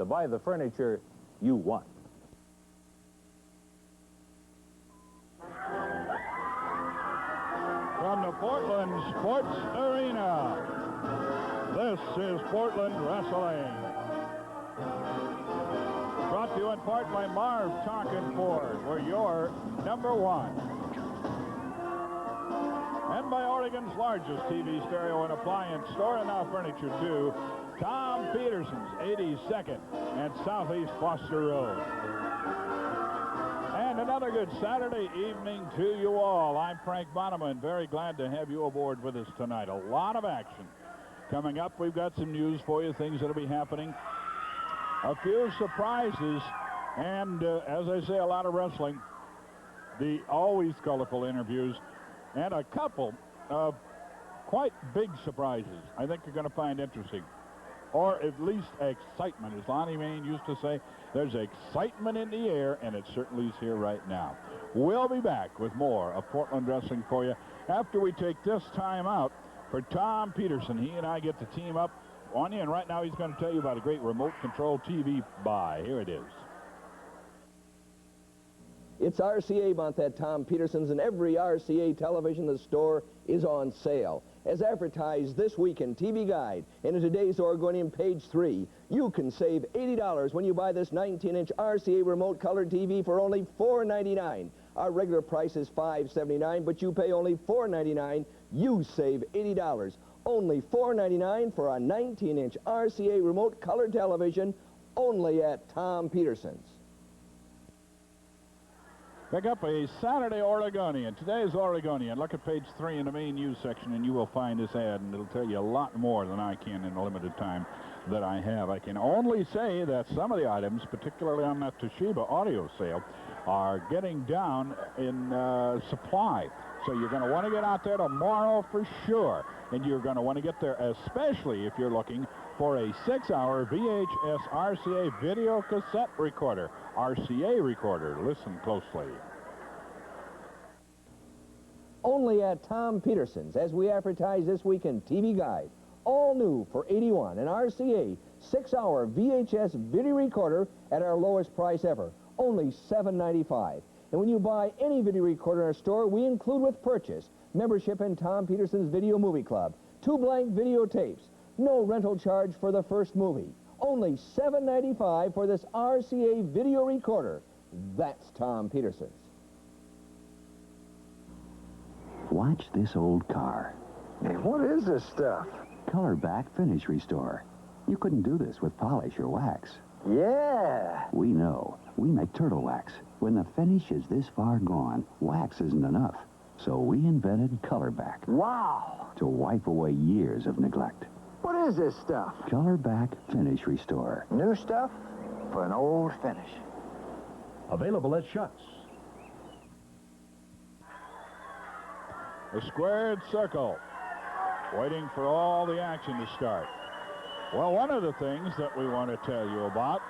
to buy the furniture you want. From the Portland Sports Arena, this is Portland Wrestling. Brought to you in part by Marv Tonkin Ford, where you're number one. And by Oregon's largest TV, stereo, and appliance store, and now furniture too, Tom Peterson's, 82nd and Southeast Foster Road. And another good Saturday evening to you all. I'm Frank Bonneman, very glad to have you aboard with us tonight. A lot of action coming up. We've got some news for you, things that'll be happening, a few surprises, and as I say, a lot of wrestling, the always colorful interviews, and a couple of quite big surprises I think you're going to find interesting, or at least excitement. As Lonnie Main used to say, there's excitement in the air, and it certainly is here right now. We'll be back with more of Portland Wrestling for you after we take this time out for Tom Peterson. He and I get to team up on you, and right now he's going to tell you about a great remote control TV buy. Here it is. It's RCA month at Tom Peterson's, and every RCA television in the store is on sale. As advertised this week in TV Guide and in today's Oregonian page 3, you can save $80 when you buy this 19-inch RCA remote color TV for only $4.99. Our regular price is $5.79, but you pay only $4.99. You save $80. Only $4.99 for a 19-inch RCA remote color television, only at Tom Peterson's. Pick up a Saturday Oregonian. Today's Oregonian. Look at page 3 in the main news section, and you will find this ad, and it'll tell you a lot more than I can in the limited time that I have. I can only say that some of the items, particularly on that Toshiba audio sale, are getting down in supply. So you're going to want to get out there tomorrow for sure, and you're going to want to get there especially if you're looking for a 6-hour VHS RCA video cassette recorder. RCA recorder. Listen closely. Only at Tom Peterson's, as we advertise this week in TV Guide. All new for $81, an RCA 6-hour VHS video recorder at our lowest price ever, only $7.95. And when you buy any video recorder in our store, we include with purchase membership in Tom Peterson's Video Movie Club, 2 blank videotapes, no rental charge for the first movie. Only $7.95 for this RCA video recorder. That's Tom Peterson's. Watch this old car. Hey, what is this stuff? Color Back Finish Restore. You couldn't do this with polish or wax. Yeah. We know. We make turtle wax. When the finish is this far gone, wax isn't enough. So we invented Color Back. Wow. To wipe away years of neglect. What is this stuff? Color Back Finish Restore. New stuff for an old finish. Available at Schutt's. A squared circle, waiting for all the action to start. Well, one of the things that we want to tell you about,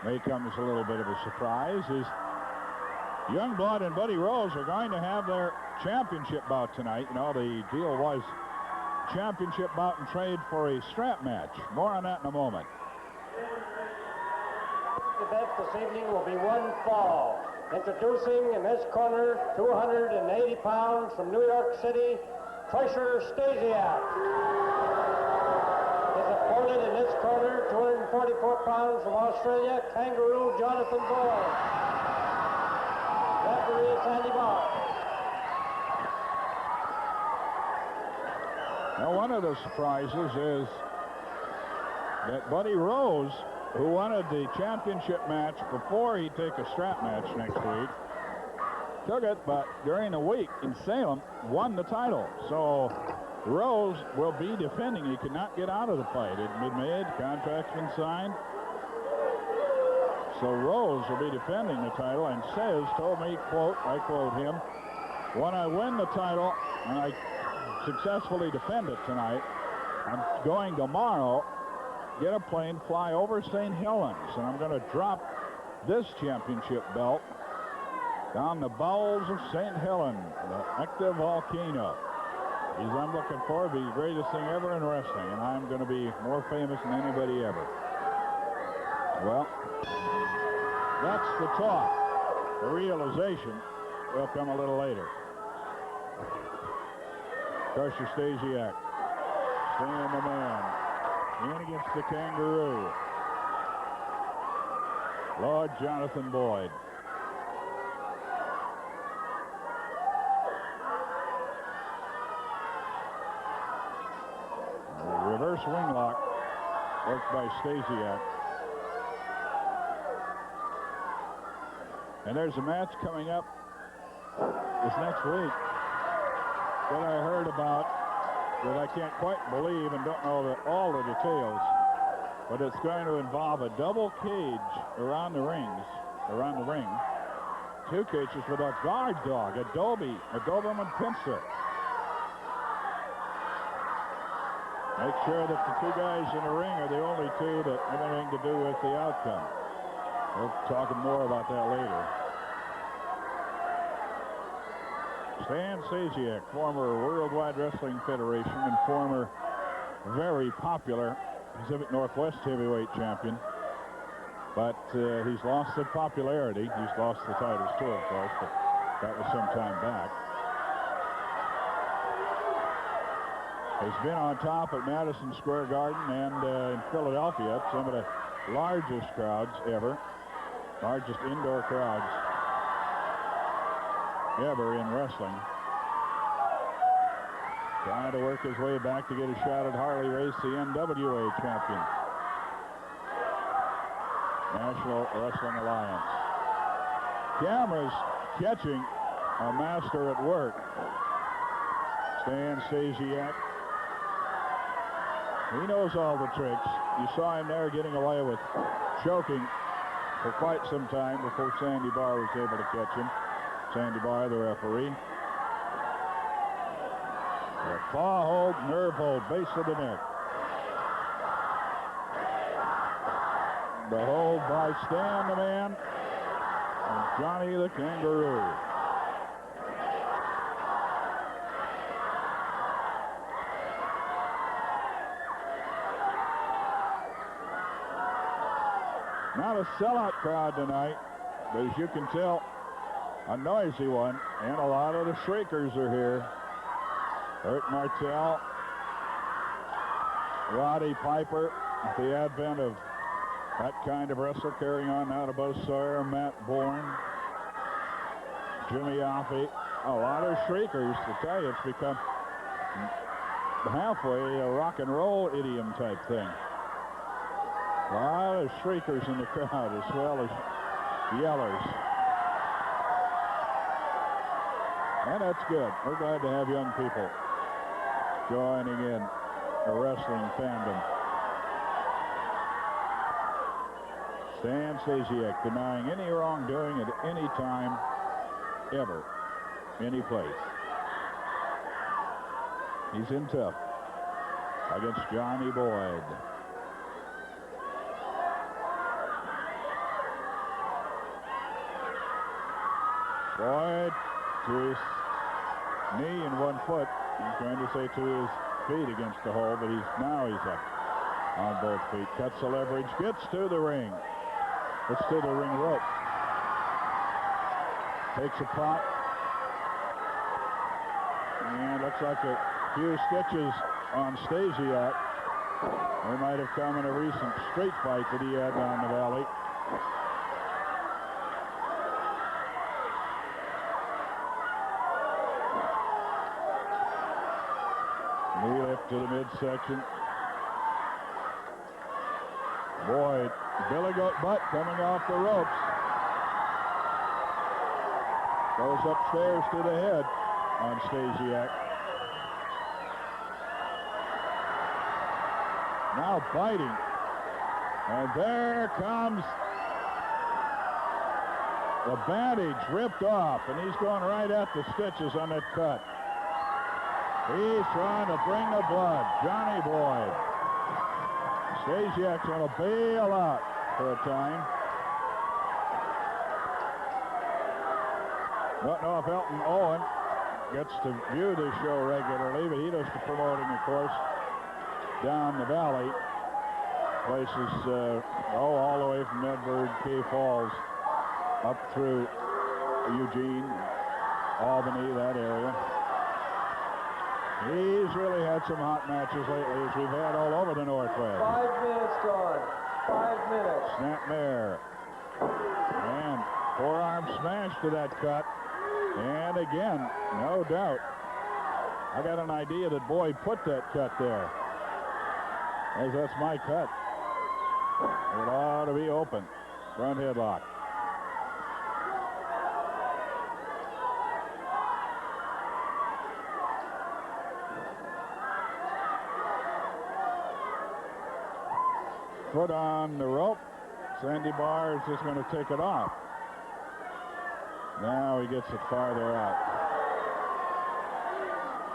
may come as a little bit of a surprise, is Youngblood and Buddy Rose are going to have their championship bout tonight. You know, the deal was championship bout and trade for a strap match. More on that in a moment. The event this evening will be one fall. Introducing in this corner, 280 pounds from New York City, Treasure Stasiak. His opponent in this corner, 244 pounds from Australia, Kangaroo Jonathan Boyd. Referee Sandy Barr. Now, one of the surprises is that Buddy Rose, who wanted the championship match before he'd take a strap match next week, took it, but during the week in Salem, won the title. So Rose will be defending. He could not get out of the fight. It had been made, contract's been signed. So Rose will be defending the title, and told me, quote, I quote him, when I win the title and I successfully defend it tonight, I'm going tomorrow, get a plane, fly over St. Helens, and I'm going to drop this championship belt down the bowels of St. Helens, the active volcano. I'm looking forward, to be the greatest thing ever in wrestling, and I'm going to be more famous than anybody ever. Well, that's the talk. The realization will come a little later. Crusher Stasiak, staying the man, in against the Kangaroo. Lord Jonathan Boyd. The reverse wing lock worked by Stasiak. And there's a match coming up this next week that I heard about that I can't quite believe and don't know all the details, but it's going to involve a double cage around the ring. Two cages with a guard dog, a Doberman pincer. Make sure that the two guys in the ring are the only two that have anything to do with the outcome. We'll talk more about that later. Stan Stasiak, former Worldwide Wrestling Federation and former very popular Pacific Northwest heavyweight champion. But he's lost the popularity. He's lost the titles too, of course, but that was some time back. He's been on top at Madison Square Garden and in Philadelphia, some of the largest crowds ever, largest indoor crowds ever in wrestling. Trying to work his way back to get a shot at Harley Race, the NWA champion. National Wrestling Alliance. Cameras catching a master at work. Stan Stasiak. He knows all the tricks. You saw him there getting away with choking for quite some time before Sandy Barr was able to catch him. Sandy Barr, the referee. A claw hold, nerve hold, base of the neck. The hold by Stan the Man and Johnny the Kangaroo. Not a sellout crowd tonight, but as you can tell, a noisy one, and a lot of the Shriekers are here. Burt Martell, Roddy Piper, with the advent of that kind of wrestler carrying on now to Buzz Sawyer, Matt Borne, Jimmy Offee, a lot of Shriekers. To tell you, it's become halfway a rock and roll idiom type thing. A lot of Shriekers in the crowd as well as yellers. And that's good. We're glad to have young people joining in a wrestling fandom. Stan Stasiak denying any wrongdoing at any time, ever, any place. He's in tough against Johnny Boyd. Boyd to his knee and 1 foot. He's going to say to his feet against the hole, but now he's up on both feet. Cuts the leverage, gets to the ring. Gets to the ring rope. Takes a pot. And looks like a few stitches on Stasiak. They might have come in a recent street fight that he had down the valley. Knee lift to the midsection. Boyd, Billy Goat Butt coming off the ropes. Goes upstairs to the head on Stasiak. Now biting. And there comes the bandage ripped off, and he's going right at the stitches on that cut. He's trying to bring the blood. Johnny Boyd. Stasiak's going to bail out for a time. Don't know if Elton Owen gets to view this show regularly, but he does the promoting, of course, down the valley. Place is all the way from Medford, Key Falls, up through Eugene, Albany, that area. He's really had some hot matches lately, as we've had all over the Northwest. 5 minutes gone. 5 minutes. Snapmare. And forearm smash to that cut. And again, no doubt. I got an idea that Boyd put that cut there. As that's my cut. It ought to be open. Front headlock. Foot on the rope. Sandy Barr is just going to take it off. Now he gets it farther out.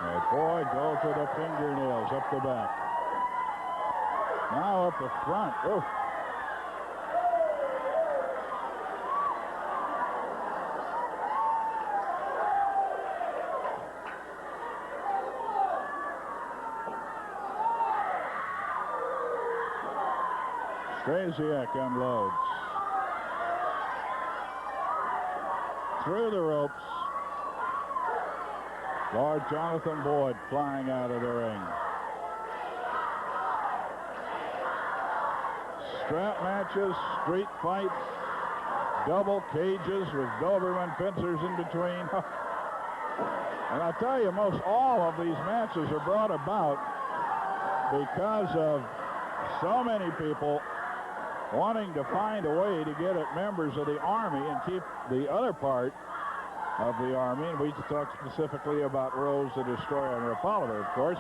And Boyd goes with the fingernails up the back. Now up the front. Oof. Stasiak unloads. Through the ropes. Lord Jonathan Boyd flying out of the ring. Strap matches, street fights, double cages with Doberman pincers in between. And I tell you, most all of these matches are brought about because of so many people wanting to find a way to get at members of the Army and keep the other part of the Army, and we talk specifically about Rose the Destroyer and Rapalova, of course,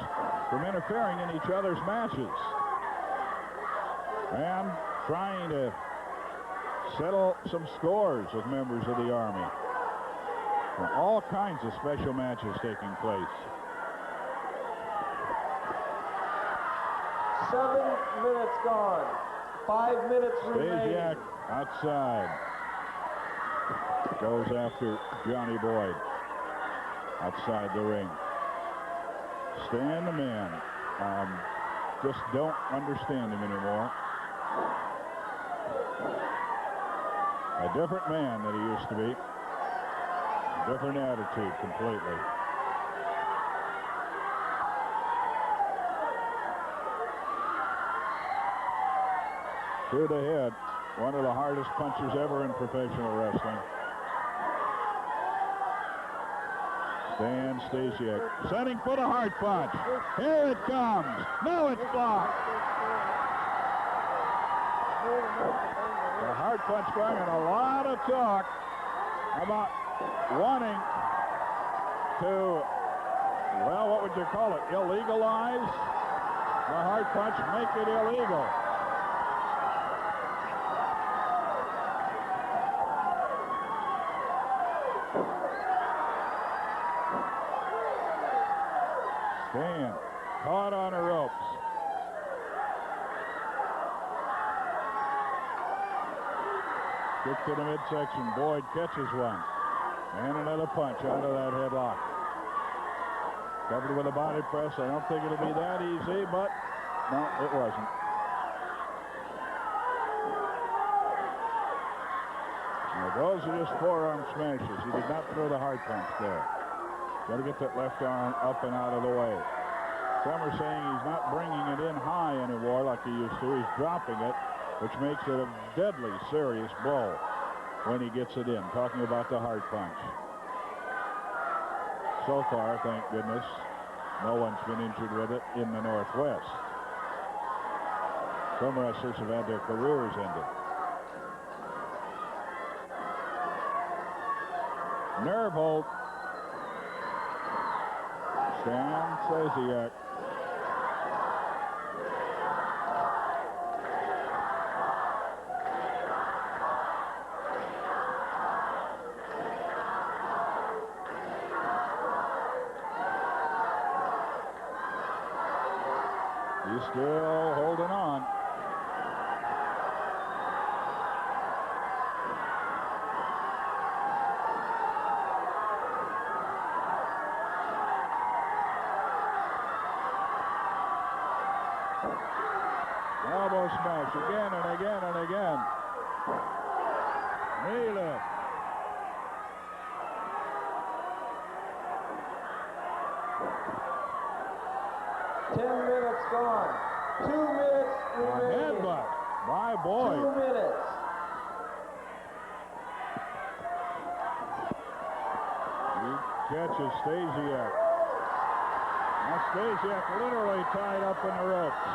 from interfering in each other's matches and trying to settle some scores with members of the Army. Well, all kinds of special matches taking place. 7 minutes gone. 5 minutes remaining. Stasiak outside. Goes after Johnny Boyd. Outside the ring. Stan the man. Just don't understand him anymore. A different man than he used to be. Different attitude completely. To the head. One of the hardest punches ever in professional wrestling. Stan Stasiak setting for the hard punch. Here it comes. No, it's blocked. The hard punch going, and a lot of talk about wanting to, well, what would you call it? Illegalize the hard punch, make it illegal. Stan caught on the ropes. Kick to the midsection. Boyd catches one. And another punch out of that headlock. Covered with a body press. I don't think it'll be that easy, but no, it wasn't. Now, those are just forearm smashes. He did not throw the hard punch there. Got to get that left arm up and out of the way. Some are saying he's not bringing it in high anymore like he used to. He's dropping it, which makes it a deadly serious blow when he gets it in. Talking about the hard punch. So far, thank goodness, no one's been injured with it in the Northwest. Some wrestlers have had their careers ended. Nerve hold. Stan Stasiak. He's still holding on. Elbow smash again and again and again. Knee lift. Minutes gone. 2 minutes remaining. Headbutt by Boyd. 2 minutes. He catches Stasiak. Now Stasiak literally tied up in the ropes.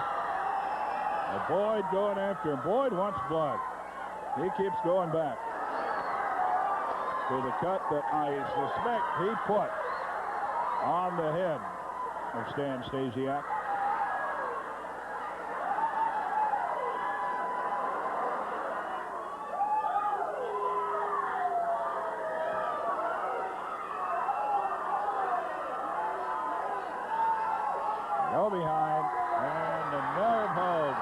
And Boyd going after him. Boyd wants blood. He keeps going back to the cut that I suspect he put on the head of Stan Stasiak. Go behind, and the nerve hold.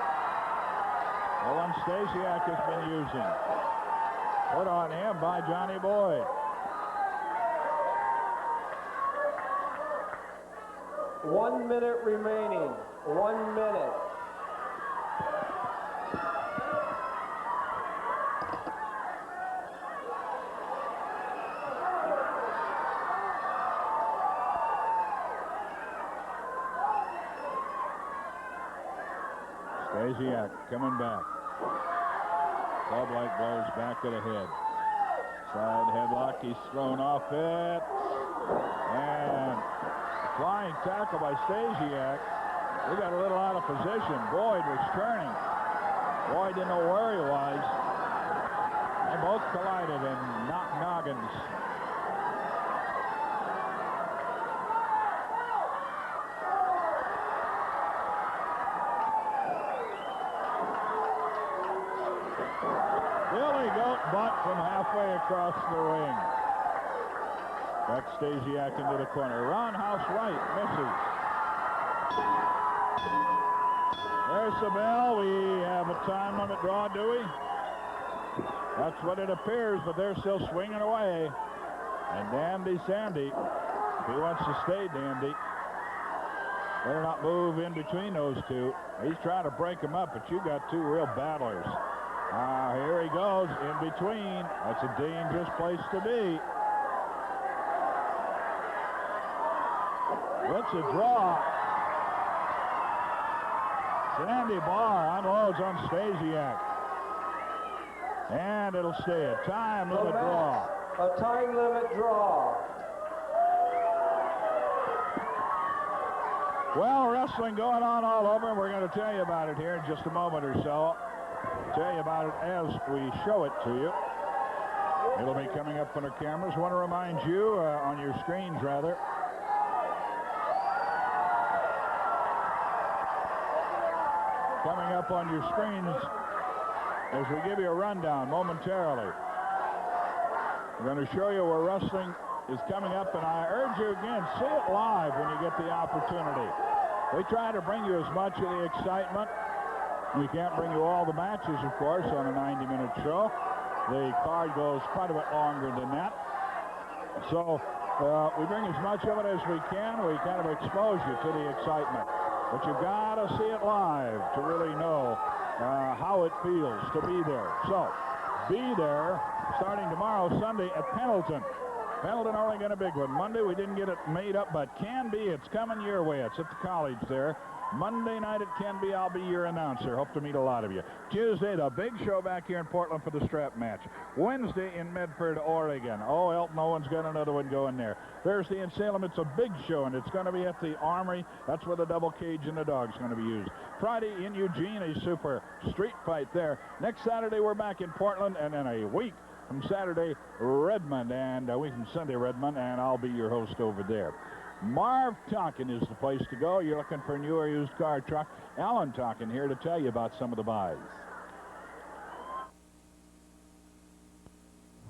The one Stasiak has been using. Put on him by Johnny Boyd. 1 minute remaining. 1 minute. Stasiak coming back. Club-like blows back to the head. Side headlock, he's thrown off it. And flying tackle by Stasiak. He got a little out of position. Boyd was turning. Boyd didn't know where he was. They both collided and knocked noggins. Billy Goat butt from halfway across the ring. Back Stasiak into the corner. Roundhouse right, misses. There's the bell. We have a time limit draw, do we? That's what it appears, but they're still swinging away. And Dandy Sandy, if he wants to stay Dandy, better not move in between those two. He's trying to break them up, but you got two real battlers. Here he goes in between. That's a dangerous place to be. It's a draw. Sandy Barr unloads on Stasiak. And it'll stay a time limit draw. A time limit draw. Well, wrestling going on all over, and we're going to tell you about it here in just a moment or so. Tell you about it as we show it to you. It'll be coming up on our cameras. Want to remind you on your screens, rather. Coming up on your screens as we give you a rundown momentarily. We're going to show you where wrestling is coming up, and I urge you again, see it live when you get the opportunity. We try to bring you as much of the excitement. We can't bring you all the matches, of course, on a 90-minute show. The card goes quite a bit longer than that. So we bring as much of it as we can. We kind of expose you to the excitement. But you've got to see it live to really know how it feels to be there. So be there starting tomorrow, Sunday, at Pendleton. Pendleton only got a big one. Monday, we didn't get it made up, but can be. It's coming your way. It's at the college there. Monday night at Canby, I'll be your announcer. Hope to meet a lot of you. Tuesday, the big show back here in Portland for the strap match. Wednesday in Medford, Oregon. Oh, Elton Owen's got another one going there. Thursday in Salem, it's a big show, and it's going to be at the Armory. That's where the double cage and the dog's going to be used. Friday in Eugene, a super street fight there. Next Saturday, we're back in Portland, and then a week from Saturday, Redmond, and a week from Sunday, Redmond, and I'll be your host over there. Marv Tonkin is the place to go. You're looking for a new or used car truck. Alan Tonkin here to tell you about some of the buys.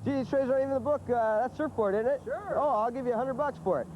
Gee, these trays aren't even in the book. That's surfboard, isn't it? Sure. Oh, I'll give you $100 for it.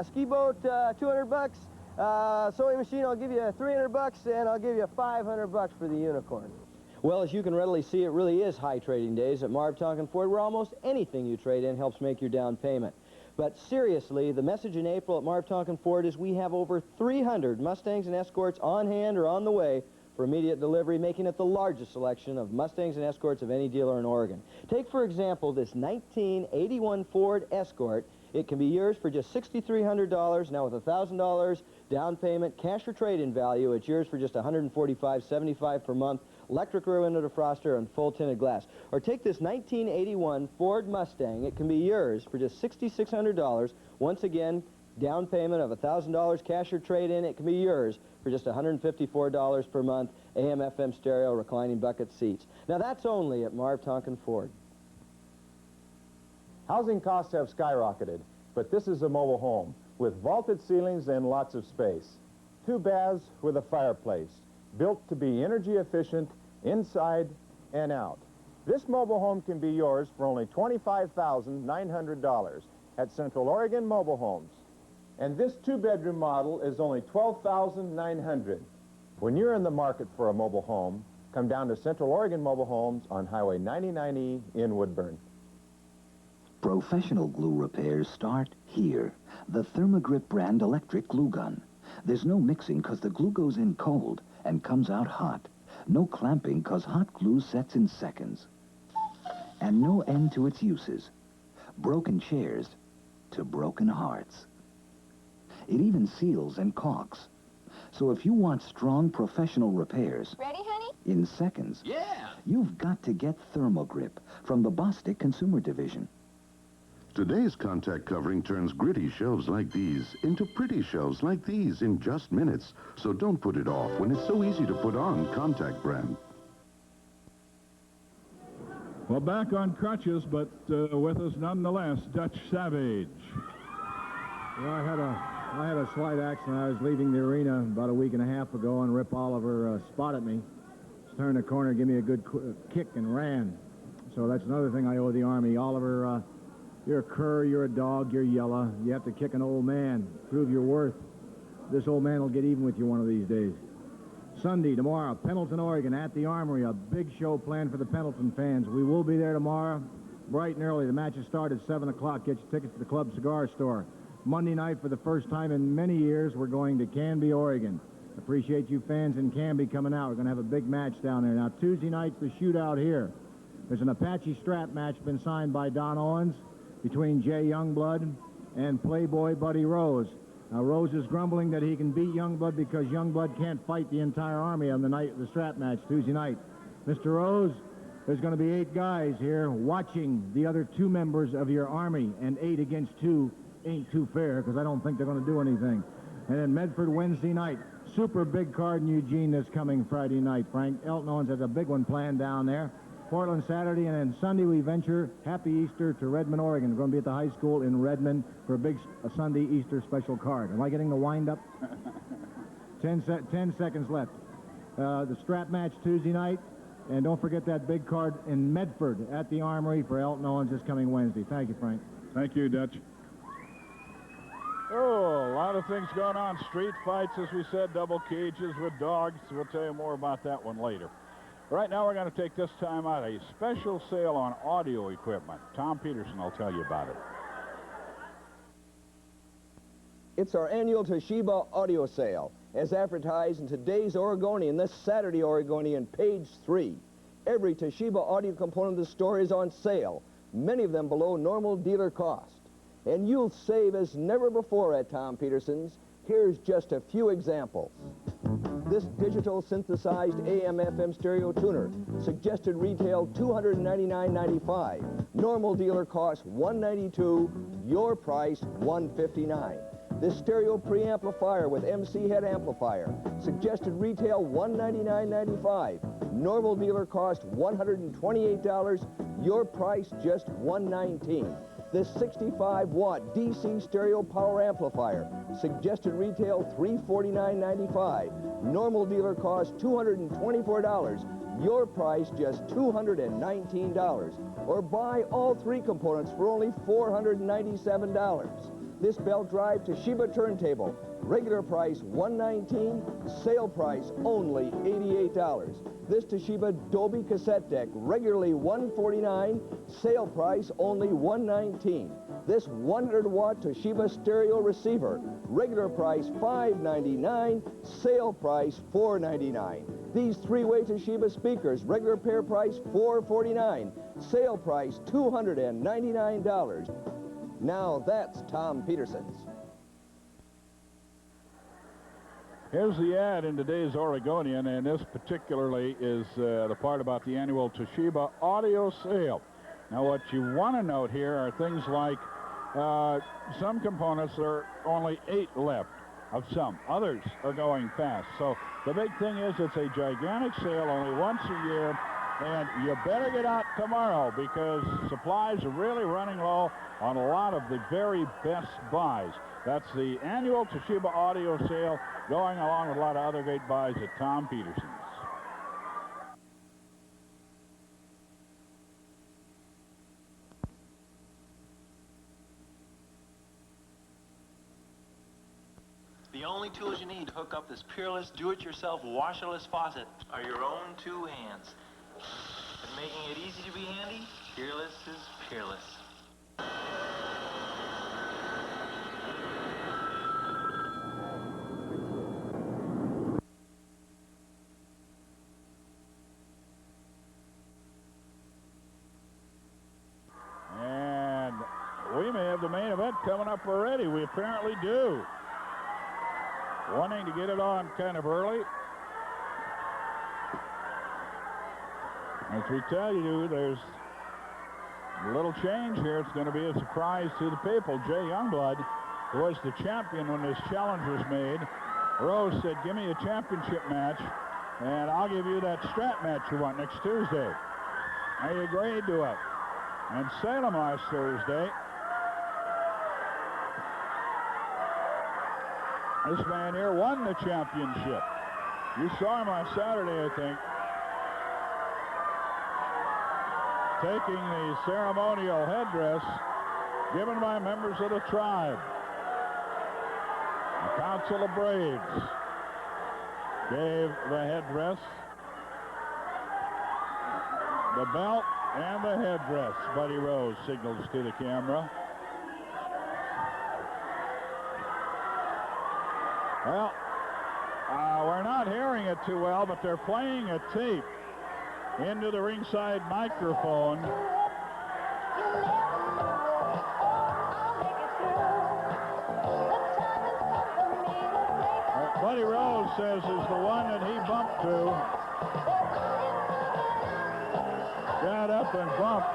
Ski boat, $200. Sewing machine, I'll give you $300, and I'll give you $500 for the unicorn. Well, as you can readily see, it really is high trading days at Marv Tonkin Ford, where almost anything you trade in helps make your down payment. But seriously, the message in April at Marv Tonkin Ford is we have over 300 Mustangs and Escorts on hand or on the way for immediate delivery, making it the largest selection of Mustangs and Escorts of any dealer in Oregon. Take, for example, this 1981 Ford Escort. It can be yours for just $6,300. Now with $1,000 down payment, cash or trade-in value, it's yours for just $145.75 per month. Electric rear window defroster and full tinted glass. Or take this 1981 Ford Mustang. It can be yours for just $6,600. Once again, down payment of $1,000, cash or trade-in. It can be yours for just $154 per month. AM/FM stereo, reclining bucket seats. Now that's only at Marv Tonkin Ford. Housing costs have skyrocketed, but this is a mobile home with vaulted ceilings and lots of space. 2 baths with a fireplace, built to be energy efficient inside and out. This mobile home can be yours for only $25,900 at Central Oregon Mobile Homes. And this 2-bedroom model is only $12,900. When you're in the market for a mobile home, come down to Central Oregon Mobile Homes on Highway 99E in Woodburn. Professional glue repairs start here. The Thermogrip brand electric glue gun. There's no mixing because the glue goes in cold and comes out hot. No clamping because hot glue sets in seconds. And no end to its uses. Broken chairs to broken hearts. It even seals and caulks. So if you want strong professional repairs... Ready, honey? In seconds... Yeah! You've got to get Thermogrip from the Bostic Consumer Division. Today's contact covering turns gritty shelves like these into pretty shelves like these in just minutes. So don't put it off when it's so easy to put on Contact brand. Well, back on crutches, but with us nonetheless, Dutch Savage. Well, I had a slight accident. I was leaving the arena about a week and a half ago, and Rip Oliver spotted me. Just turned the corner, gave me a good kick, and ran. So that's another thing I owe the Army. Oliver, you're a cur, you're a dog, you're yellow. You have to kick an old man, prove your worth. This old man will get even with you one of these days. Sunday, tomorrow, Pendleton, Oregon, at the Armory. A big show planned for the Pendleton fans. We will be there tomorrow, bright and early. The matches start at 7 o'clock. Get your tickets to the Club Cigar Store. Monday night, for the first time in many years, we're going to Canby, Oregon. Appreciate you fans in Canby coming out. We're going to have a big match down there. Now, Tuesday night's the shootout here. There's an Apache strap match been signed by Don Owens between Jay Youngblood and Playboy Buddy Rose. Now, Rose is grumbling that he can beat Youngblood because Youngblood can't fight the entire Army on the night of the strap match, Tuesday night. Mr. Rose, there's going to be 8 guys here watching the other 2 members of your Army, and 8 against 2 ain't too fair because I don't think they're going to do anything. And then Medford Wednesday night. Super big card in Eugene this coming Friday night, Frank. Elton Owens has a big one planned down there. Portland Saturday, and then Sunday we venture, happy Easter, to Redmond, Oregon. We're going to be at the high school in Redmond for a big Sunday Easter special card. Am I getting the wind-up? 10 seconds left. The strap match Tuesday night, and don't forget that big card in Medford at the Armory for Elton Owens this coming Wednesday. Thank you, Frank. Thank you, Dutch. Oh, a lot of things going on. Street fights, as we said, double cages with dogs. We'll tell you more about that one later. Right now, we're going to take this time out a special sale on audio equipment. Tom Peterson will tell you about it. It's our annual Toshiba audio sale, as advertised in today's Oregonian, this Saturday Oregonian, page 3. Every Toshiba audio component of the store is on sale, many of them below normal dealer cost. And you'll save as never before at Tom Peterson's. Here's just a few examples. This digital synthesized AM/FM stereo tuner, suggested retail $299.95. Normal dealer cost $192, your price $159. This stereo preamplifier with MC head amplifier, suggested retail $199.95. Normal dealer cost $128, your price just $119. This 65-watt DC stereo power amplifier, suggested retail $349.95. Normal dealer cost $224. Your price just $219. Or buy all 3 components for only $497. This belt drive Toshiba turntable, regular price $119, sale price only $88. This Toshiba Dolby cassette deck, regularly $149, sale price only $119. This 100-watt Toshiba stereo receiver, regular price $599, sale price $499. These three-way Toshiba speakers, regular pair price $449, sale price $299. Now that's Tom Peterson's. Here's the ad in today's Oregonian, and this particularly is the part about the annual Toshiba audio sale. Now, what you want to note here are things like some components, there are only 8 left of some. Others are going fast. So the big thing is it's a gigantic sale only once a year, and you better get out tomorrow because supplies are really running low on a lot of the very best buys. That's the annual Toshiba audio sale going along with a lot of other great buys at Tom Peterson's. The only tools you need to hook up this peerless, do-it-yourself, washerless faucet are your own 2 hands. And making it easy to be handy, Peerless is peerless. And we may have the main event coming up already. We apparently do. Wanting to get it on kind of early. As we tell you, there's a little change here. It's going to be a surprise to the people. Jay Youngblood, who was the champion when this challenge was made, Rose said, give me a championship match, and I'll give you that strap match you want next Tuesday. And he agreed to it. And Salem last Thursday, this man here won the championship. You saw him on Saturday, I think, taking the ceremonial headdress given by members of the tribe. The Council of Braves gave the headdress, the belt, and the headdress. Buddy Rose signals to the camera. Well, we're not hearing it too well, but they're playing a tape into the ringside microphone. Buddy Rose says is the one that he bumped to. Got up and bumped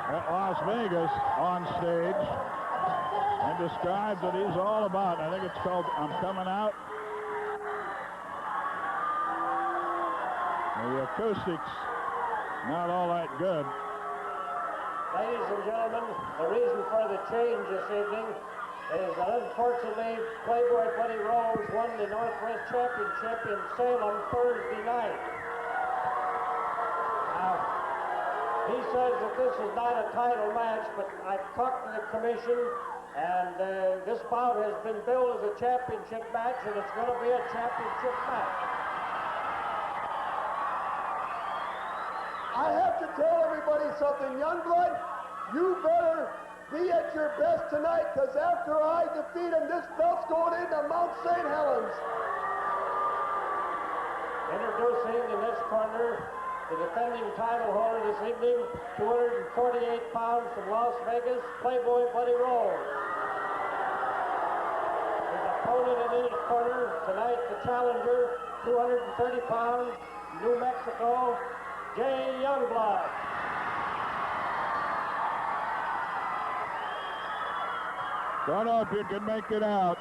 at Las Vegas on stage and described what he's all about. I think it's called I'm Coming Out. The acoustics not all that good. Ladies and gentlemen, the reason for the change this evening is that unfortunately Playboy Buddy Rose won the Northwest Championship in Salem Thursday night. Now, he says that this is not a title match, but I've talked to the commission, and this bout has been billed as a championship match, and it's going to be a championship match. I have to tell everybody something, Youngblood, you better be at your best tonight, because after I defeat him, this belt's going into Mount St. Helens. Introducing in this corner the defending title holder this evening, 248 pounds from Las Vegas, Playboy Buddy Rose. His opponent in his corner tonight, the challenger, 230 pounds, New Mexico, Jay Youngblood. Don't know if you can make it out,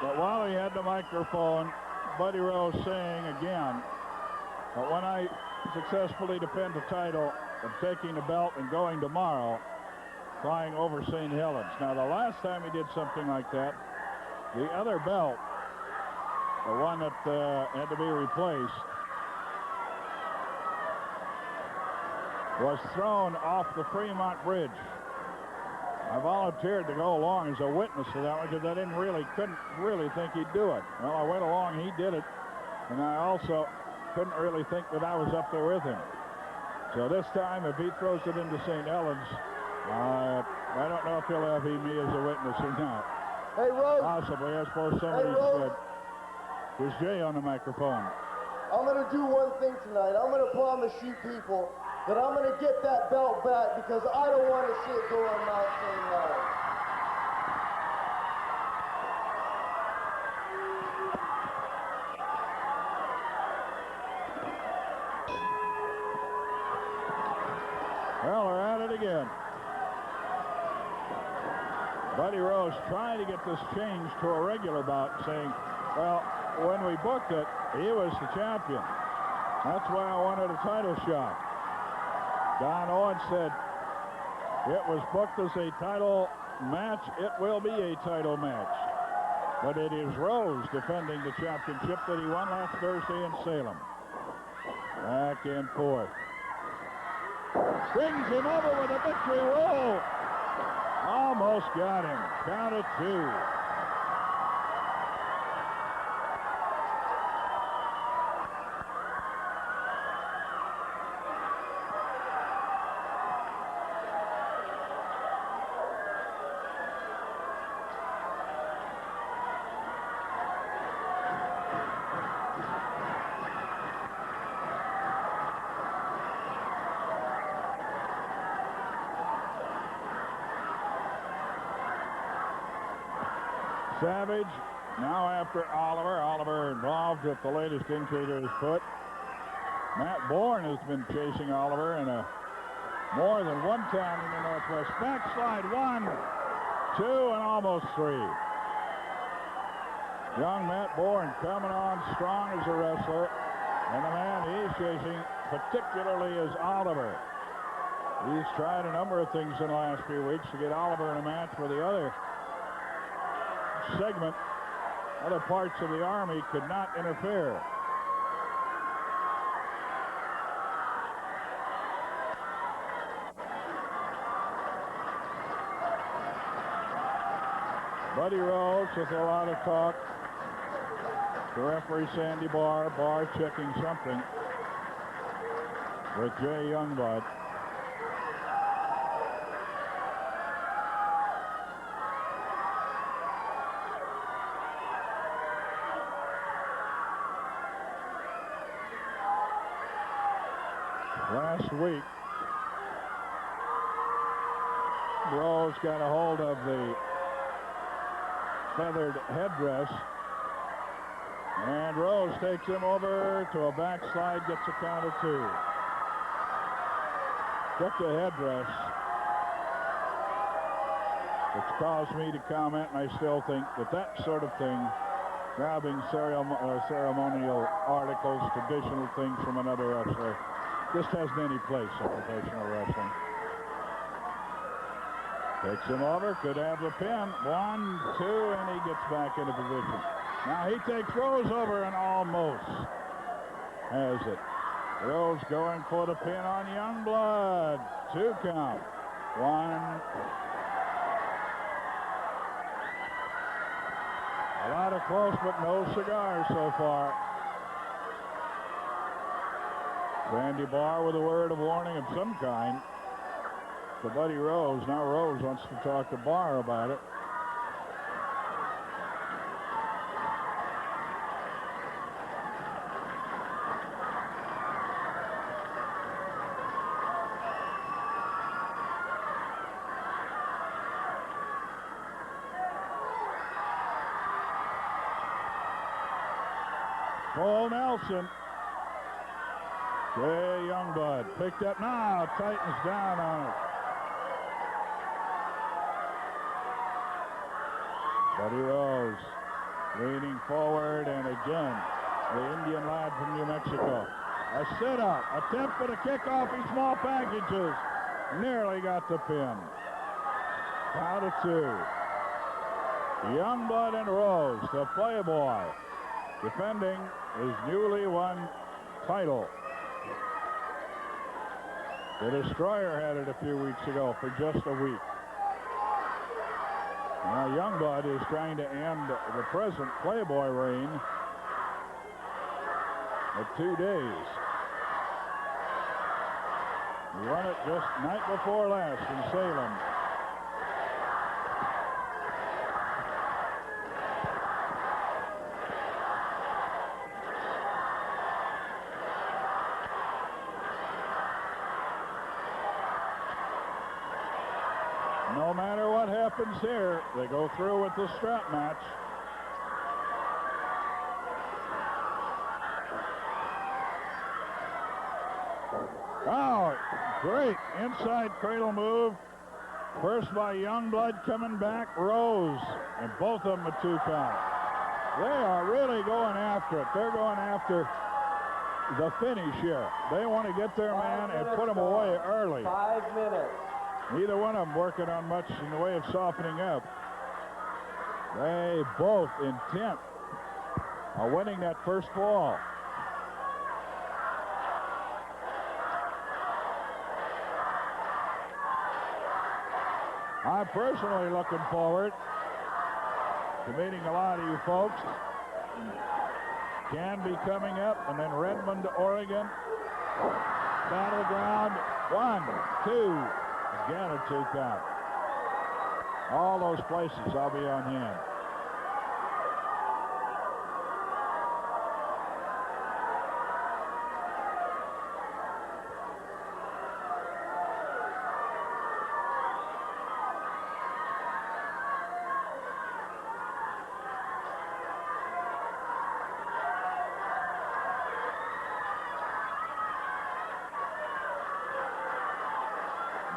but while he had the microphone, Buddy Rose saying again, but when I successfully defend the title of taking the belt and going tomorrow, flying over St. Helens. Now, the last time he did something like that, the other belt, the one that had to be replaced, was thrown off the Fremont Bridge. I volunteered to go along as a witness to that one because I couldn't really think he'd do it. Well, I went along, he did it, and I also couldn't really think that I was up there with him. So this time, if he throws it into St. Helens, I don't know if he'll have me as a witness or not. Hey, Rose. Possibly, I suppose somebody should. There's Jay on the microphone. I'm going to do one thing tonight. I'm going to promise you people that I'm going to get that belt back because I don't want to see it go on Mount St. Helens. Well, they're at it again. Buddy Rose trying to get this changed to a regular bout, saying, well, when we booked it, he was the champion. That's why I wanted a title shot. Don Owens said, it was booked as a title match. It will be a title match. But it is Rose defending the championship that he won last Thursday in Salem. Back and forth. Brings him over with a victory roll. Almost got him. Count of 2. Savage now after Oliver. Oliver involved with the latest injury to his foot. Matt Borne has been chasing Oliver in more than one town in the Northwest. Backslide 1, 2, and almost 3. Young Matt Borne coming on strong as a wrestler. And the man he's chasing particularly is Oliver. He's tried a number of things in the last few weeks to get Oliver in a match for the other segment. Other parts of the Army could not interfere. Buddy Rose with a lot of talk. The referee Sandy Barr checking something with Jay Youngblood. Last week, Rose got a hold of the feathered headdress, and Rose takes him over to a backslide, gets a count of 2. Took the headdress. It's caused me to comment, and I still think that that sort of thing, grabbing ceremonial articles, traditional things from another wrestler, just hasn't any place in professional wrestling. Takes him over, could have the pin. 1, 2, and he gets back into position. Now he takes Rose over and almost has it. Rose going for the pin on Youngblood. 2 count. 1. A lot of close, but no cigars so far. Sandy Barr with a word of warning of some kind to Buddy Rose. Now Rose wants to talk to Barr about it. Cole Nelson. Jay Youngblood picked up now, tightens down on it. Buddy Rose leaning forward, and again, the Indian lad from New Mexico. A sit-up, attempt for the kickoff, in small packages. Nearly got the pin. Count of 2. Youngblood and Rose, the Playboy, defending his newly won title. The Destroyer had it a few weeks ago for just a week. Now Youngblood is trying to end the present Playboy reign at 2 days. He won it just night before last in Salem. No matter what happens here, they go through with the strap match. Oh, great inside cradle move. First by Youngblood, coming back, Rose, and both of them a 2 count. They are really going after it. They're going after the finish here. They want to get their man and put him away early. 5 minutes. Neither one of them working on much in the way of softening up. They both intent on winning that first ball. I'm personally looking forward to meeting a lot of you folks. Canby coming up, and then Redmond, Oregon. Battleground, 1, 2, again a 2 count. All those places I'll be on hand.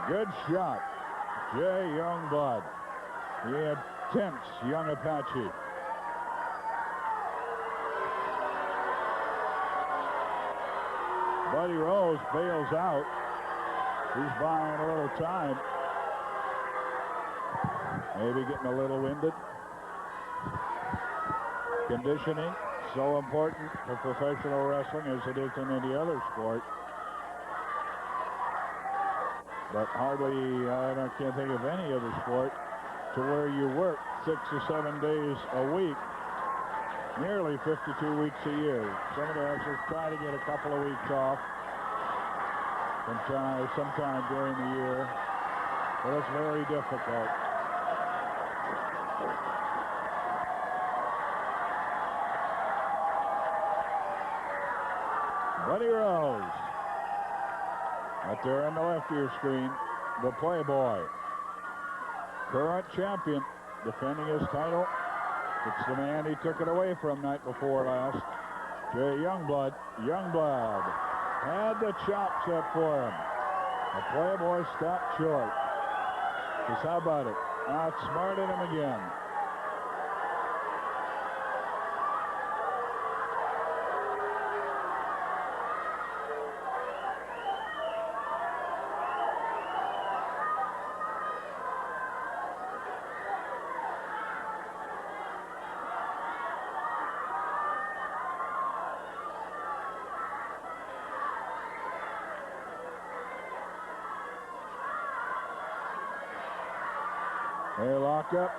Good shot, Jay Youngblood, the intense young Apache. Buddy Rose bails out. He's buying a little time. Maybe getting a little winded. Conditioning, so important for professional wrestling as it is in any other sport. But hardly, I can't think of any other sport to where you work 6 or 7 days a week, nearly 52 weeks a year. Some of the wrestlers try to get a couple of weeks off sometime during the year, but it's very difficult. Buddy Rose. Right there on the left of your screen, the Playboy. Current champion, defending his title. It's the man he took it away from night before last. Jay Youngblood. Youngblood had the chop set for him. The Playboy stopped short. Just how about it? Outsmarted him again. They lock up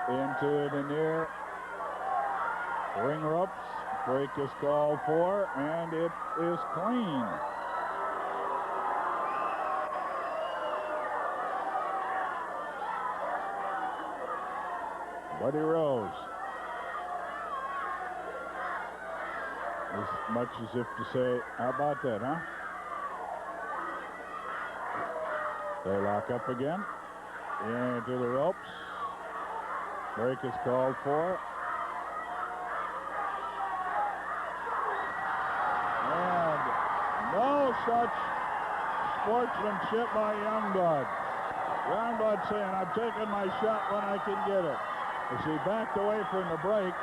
into the near ring ropes. Break is called for, and it is clean. Buddy Rose. As much as if to say, how about that, huh? They lock up again. Into the ropes. Break is called for. And no such sportsmanship by Youngblood. Youngblood saying, I'm taking my shot when I can get it. As he backed away from the break,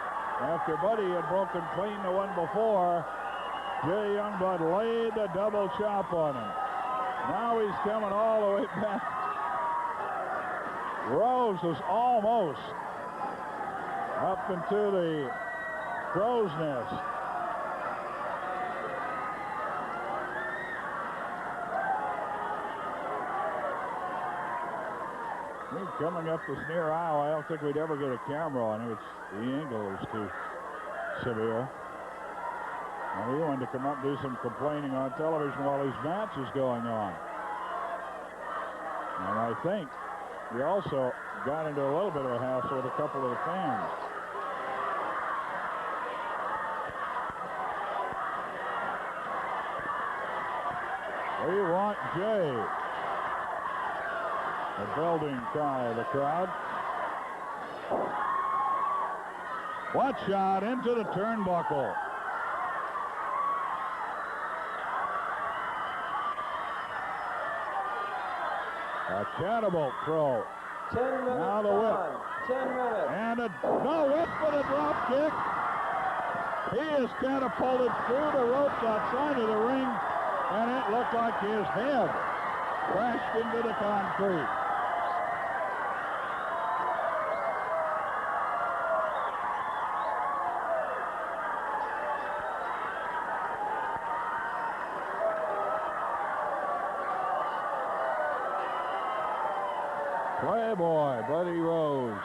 after Buddy had broken clean the one before, Jay Youngblood laid the double chop on him. Now he's coming all the way back. Rose is almost up into the crow's nest. Coming up this near aisle, I don't think we'd ever get a camera on him. The angle is too severe. And he wanted to come up and do some complaining on television while his match is going on. And I think he also got into a little bit of a hassle with a couple of the fans. We want Jay. A building cry of the crowd. What shot into the turnbuckle. A catapult throw. 10 minutes Now the whip. gone. 10 minutes. And no whip for the drop kick. He is catapulted through the ropes outside of the ring, and it looked like his head crashed into the concrete. Playboy, Buddy Rose.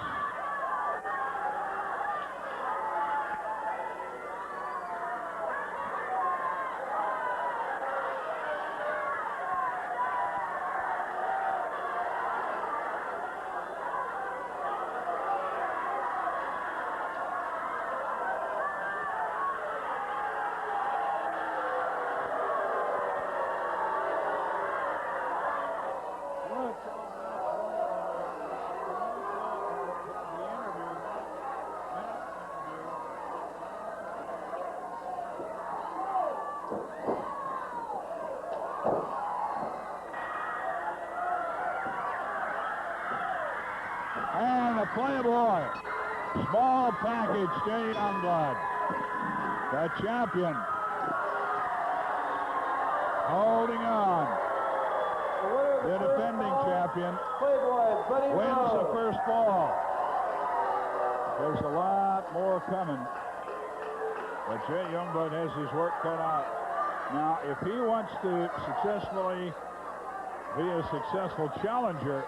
And the Playboy, small package, Jay Youngblood, the champion, holding on. The defending champion Playboy, Buddy wins the Rose. first fall. There's a lot more coming, but Jay Youngblood has his work cut out. Now, if he wants to successfully be a successful challenger,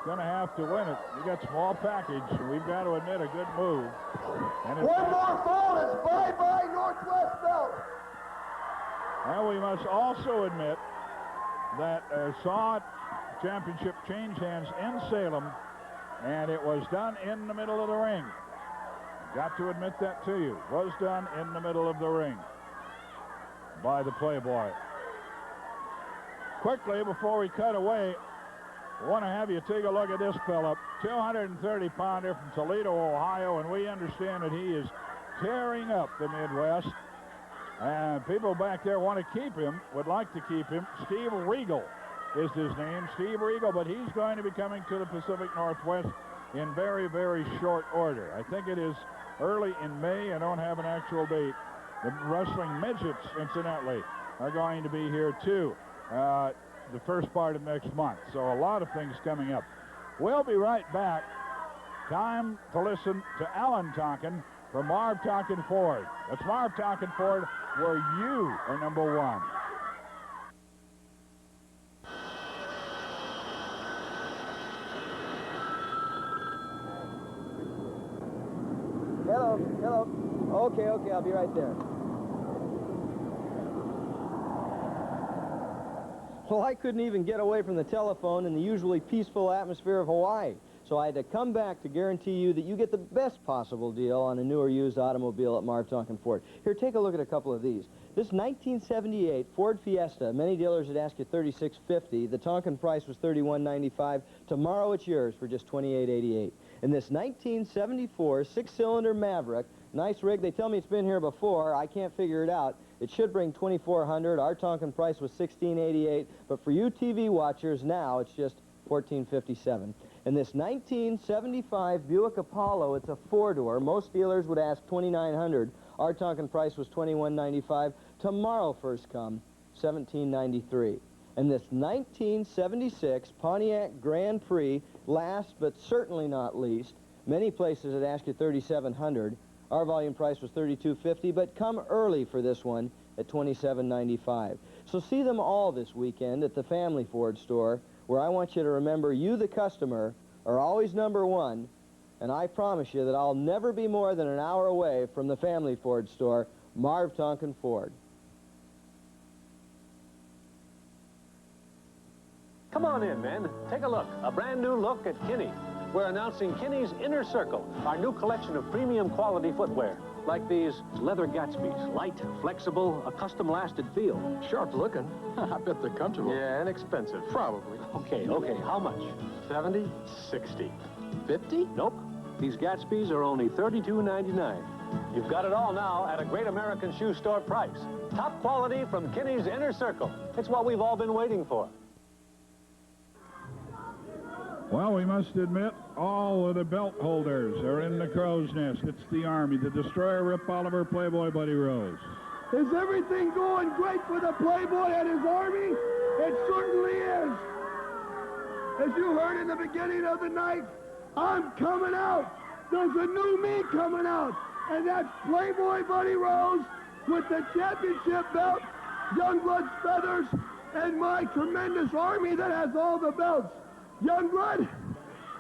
going to have to win it. You got small package. We've got to admit a good move. And One more fall. It's bye-bye Northwest belt. And we must also admit that saw championship change hands in Salem, and it was done in the middle of the ring. Got to admit that to you. Was done in the middle of the ring by the Playboy. Quickly, before we cut away, I want to have you take a look at this fella, 230-pounder from Toledo, Ohio, and we understand that he is tearing up the Midwest. And people back there want to keep him, would like to keep him. Steve Regal is his name, Steve Regal, but he's going to be coming to the Pacific Northwest in very, very short order. I think it is early in May. I don't have an actual date. The wrestling midgets, incidentally, are going to be here too. The first part of next month. So a lot of things coming up. We'll be right back. Time to listen to Alan Tonkin from Marv Tonkin Ford. That's Marv Tonkin Ford, where you are number one. Hello. Okay, I'll be right there. Well, I couldn't even get away from the telephone in the usually peaceful atmosphere of Hawaii. So I had to come back to guarantee you that you get the best possible deal on a new or used automobile at Marv Tonkin Ford. Here, take a look at a couple of these. This 1978 Ford Fiesta, many dealers would ask you $36.50. The Tonkin price was $31.95. Tomorrow it's yours for just $28.88. And this 1974 six-cylinder Maverick, nice rig. They tell me it's been here before. I can't figure it out. It should bring $2,400. Our Tonkin price was $16.88. But for you TV watchers, now it's just $14.57. And this 1975 Buick Apollo, it's a four-door. Most dealers would ask $2,900. Our Tonkin price was $21.95. Tomorrow first come, $17.93. And this 1976 Pontiac Grand Prix, last but certainly not least, many places would ask you $3,700. Our volume price was $32.50, but come early for this one at $27.95. So see them all this weekend at the Family Ford store, where I want you to remember you, the customer, are always number one, and I promise you that I'll never be more than an hour away from the Family Ford store, Marv Tonkin Ford. Come on in, men. Take a look. A brand new look at Kinney. We're announcing Kinney's Inner Circle, our new collection of premium quality footwear. Like these leather Gatsbys. Light, flexible, a custom-lasted feel. Sharp looking. I bet they're comfortable. Yeah, inexpensive. Probably. Okay, how much? 70? 60. 50? Nope. These Gatsbys are only $32.99. You've got it all now at a great American shoe store price. Top quality from Kinney's Inner Circle. It's what we've all been waiting for. Well, we must admit, all of the belt holders are in the crow's nest. It's the Army, the Destroyer, Rip Oliver, Playboy Buddy Rose. Is everything going great for the Playboy and his Army? It certainly is. As you heard in the beginning of the night, I'm coming out. There's a new me coming out, and that's Playboy Buddy Rose with the championship belt, Youngblood's feathers, and my tremendous Army that has all the belts. Youngblood,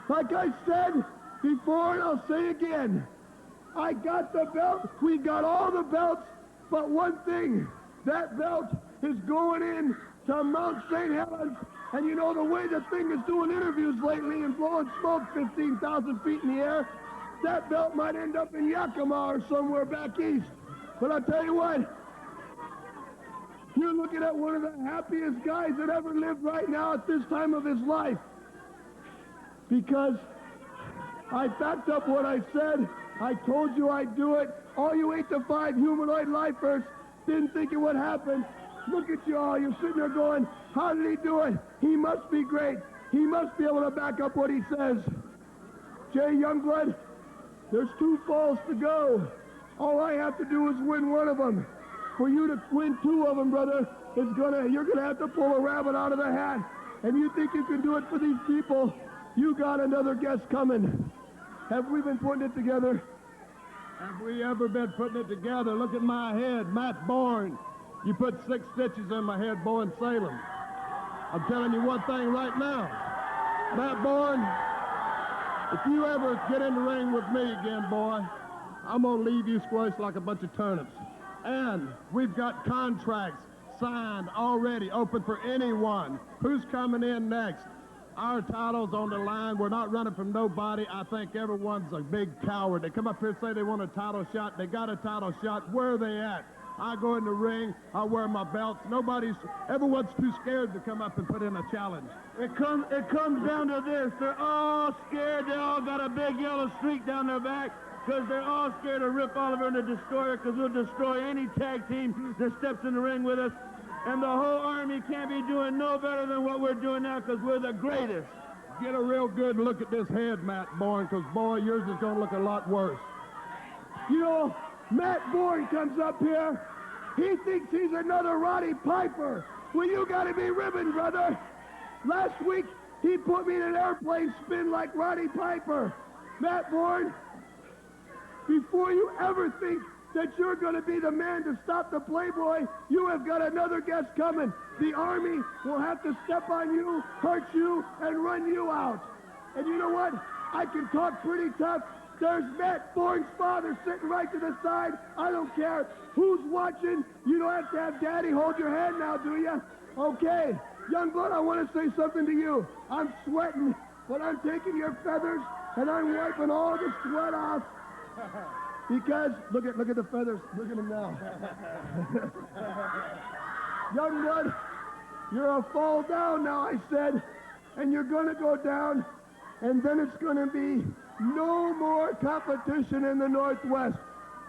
like I said before, and I'll say again, I got the belt, we got all the belts, but one thing, that belt is going in to Mount St. Helens, and you know the way the thing is doing interviews lately and blowing smoke 15,000 feet in the air, that belt might end up in Yakima or somewhere back east. But I'll tell you what, you're looking at one of the happiest guys that ever lived right now at this time of his life. Because I backed up what I said. I told you I'd do it. All you 8 to 5 humanoid lifers didn't think it would happen. Look at you all. You're sitting there going, how did he do it? He must be great. He must be able to back up what he says. Jay Youngblood, there's 2 falls to go. All I have to do is win one of them. For you to win 2 of them, brother, you're gonna have to pull a rabbit out of the hat. And you think you can do it for these people? You got another guest coming. Have we been putting it together? Have we ever been putting it together? Look at my head, Matt Borne. You put 6 stitches in my head, boy, in Salem. I'm telling you one thing right now. Matt Borne, if you ever get in the ring with me again, boy, I'm going to leave you squished like a bunch of turnips. And we've got contracts signed already, open for anyone. Who's coming in next? Our title's on the line. We're not running from nobody. I think everyone's a big coward. They come up here and say they want a title shot. They got a title shot. Where are they at? I go in the ring. I wear my belts. Everyone's too scared to come up and put in a challenge. It comes down to this. They're all scared. They all got a big yellow streak down their back because they're all scared of Rip Oliver and the Destroyer, because we'll destroy any tag team that steps in the ring with us. And the whole Army can't be doing no better than what we're doing now, because we're the greatest. Get a real good look at this head, Matt Borne, because, boy, yours is going to look a lot worse. You know, Matt Borne comes up here. He thinks he's another Roddy Piper. Well, you got to be ribbon, brother. Last week, he put me in an airplane spin like Roddy Piper. Matt Borne, before you ever think that you're going to be the man to stop the Playboy, you have got another guest coming. The Army will have to step on you, hurt you, and run you out. And you know what? I can talk pretty tough. There's Matt Borne's father sitting right to the side. I don't care who's watching. You don't have to have Daddy hold your hand now, do you? Okay. Youngblood, I want to say something to you. I'm sweating, but I'm taking your feathers, and I'm wiping all the sweat off. Because, look at the feathers. Look at them now. Youngblood, you're a fall down now, I said. And you're going to go down, and then it's going to be no more competition in the Northwest.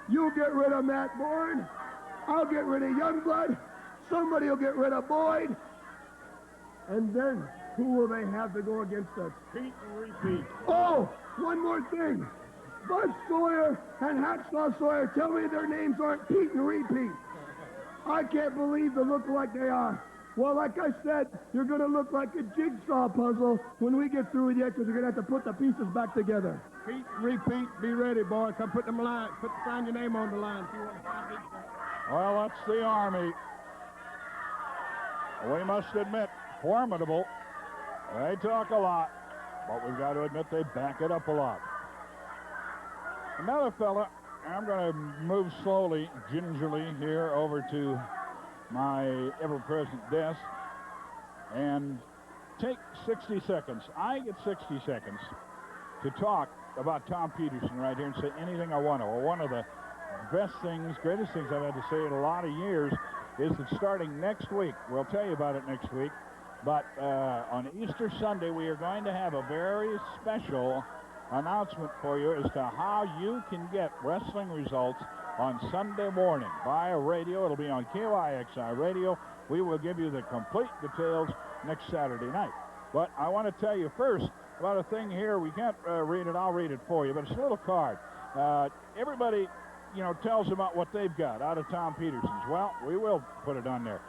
You'll get rid of Matt Borne. I'll get rid of Youngblood. Somebody will get rid of Boyd. And then, who will they have to go against us? Pete and Repeat. Oh, one more thing. Bud Sawyer and Hacksaw Sawyer, tell me their names aren't Pete and Repeat. I can't believe they look like they are. Well, like I said, you're going to look like a jigsaw puzzle when we get through with you, because you're going to have to put the pieces back together. Pete and Repeat, be ready, boy. Come put them line. Sign your name on the line. Well, that's the Army. We must admit, formidable. They talk a lot, but we've got to admit they back it up a lot. Another fella, I'm going to move slowly, gingerly here over to my ever-present desk and take 60 seconds. I get 60 seconds to talk about Tom Peterson right here and say anything I want to. Or one of the best things, greatest things I've had to say in a lot of years is that starting next week, we'll tell you about it next week, but on Easter Sunday, we are going to have a very special announcement for you as to how you can get wrestling results on Sunday morning via radio. It'll be on KYXI radio. We will give you the complete details next Saturday night. But I want to tell you first about a thing here. We can't read it. I'll read it for you, but it's a little card. Everybody, you know, tells about what they've got out of Tom Peterson's. Well, we will put it on there.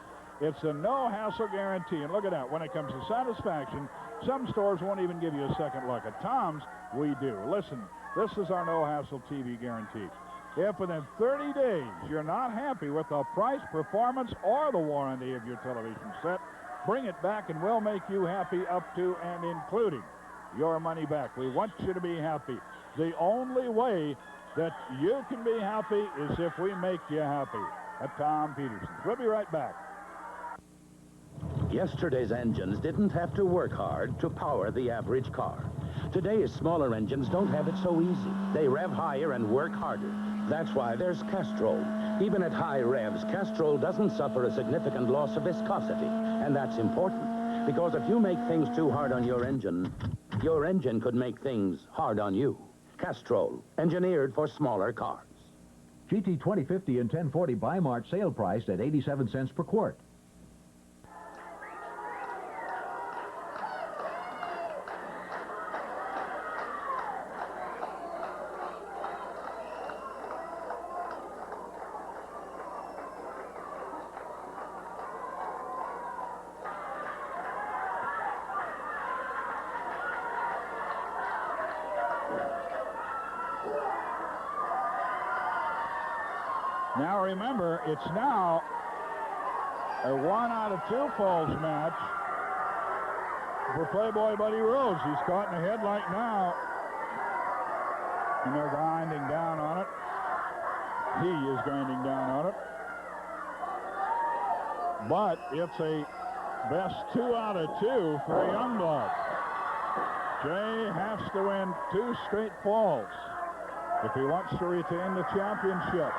It's a no-hassle guarantee, and look at that. When it comes to satisfaction, some stores won't even give you a second look. At Tom's, we do. Listen, this is our no-hassle TV guarantee. If within 30 days you're not happy with the price, performance, or the warranty of your television set, bring it back and we'll make you happy up to and including your money back. We want you to be happy. The only way that you can be happy is if we make you happy. At Tom Peterson's. We'll be right back. Yesterday's engines didn't have to work hard to power the average car. Today's smaller engines don't have it so easy. They rev higher and work harder. That's why there's Castrol. Even at high revs, Castrol doesn't suffer a significant loss of viscosity. And that's important, because if you make things too hard on your engine could make things hard on you. Castrol, engineered for smaller cars. GT 2050 and 1040 by March sale priced at 87 cents per quart. Now remember, it's now a 1 out of 2 falls match for Playboy Buddy Rose. He's caught in a headlight now, and they're grinding down on it. He is grinding down on it. But it's a best 2 out of 2 for Youngblood. Jay has to win 2 straight falls if he wants to retain the championship.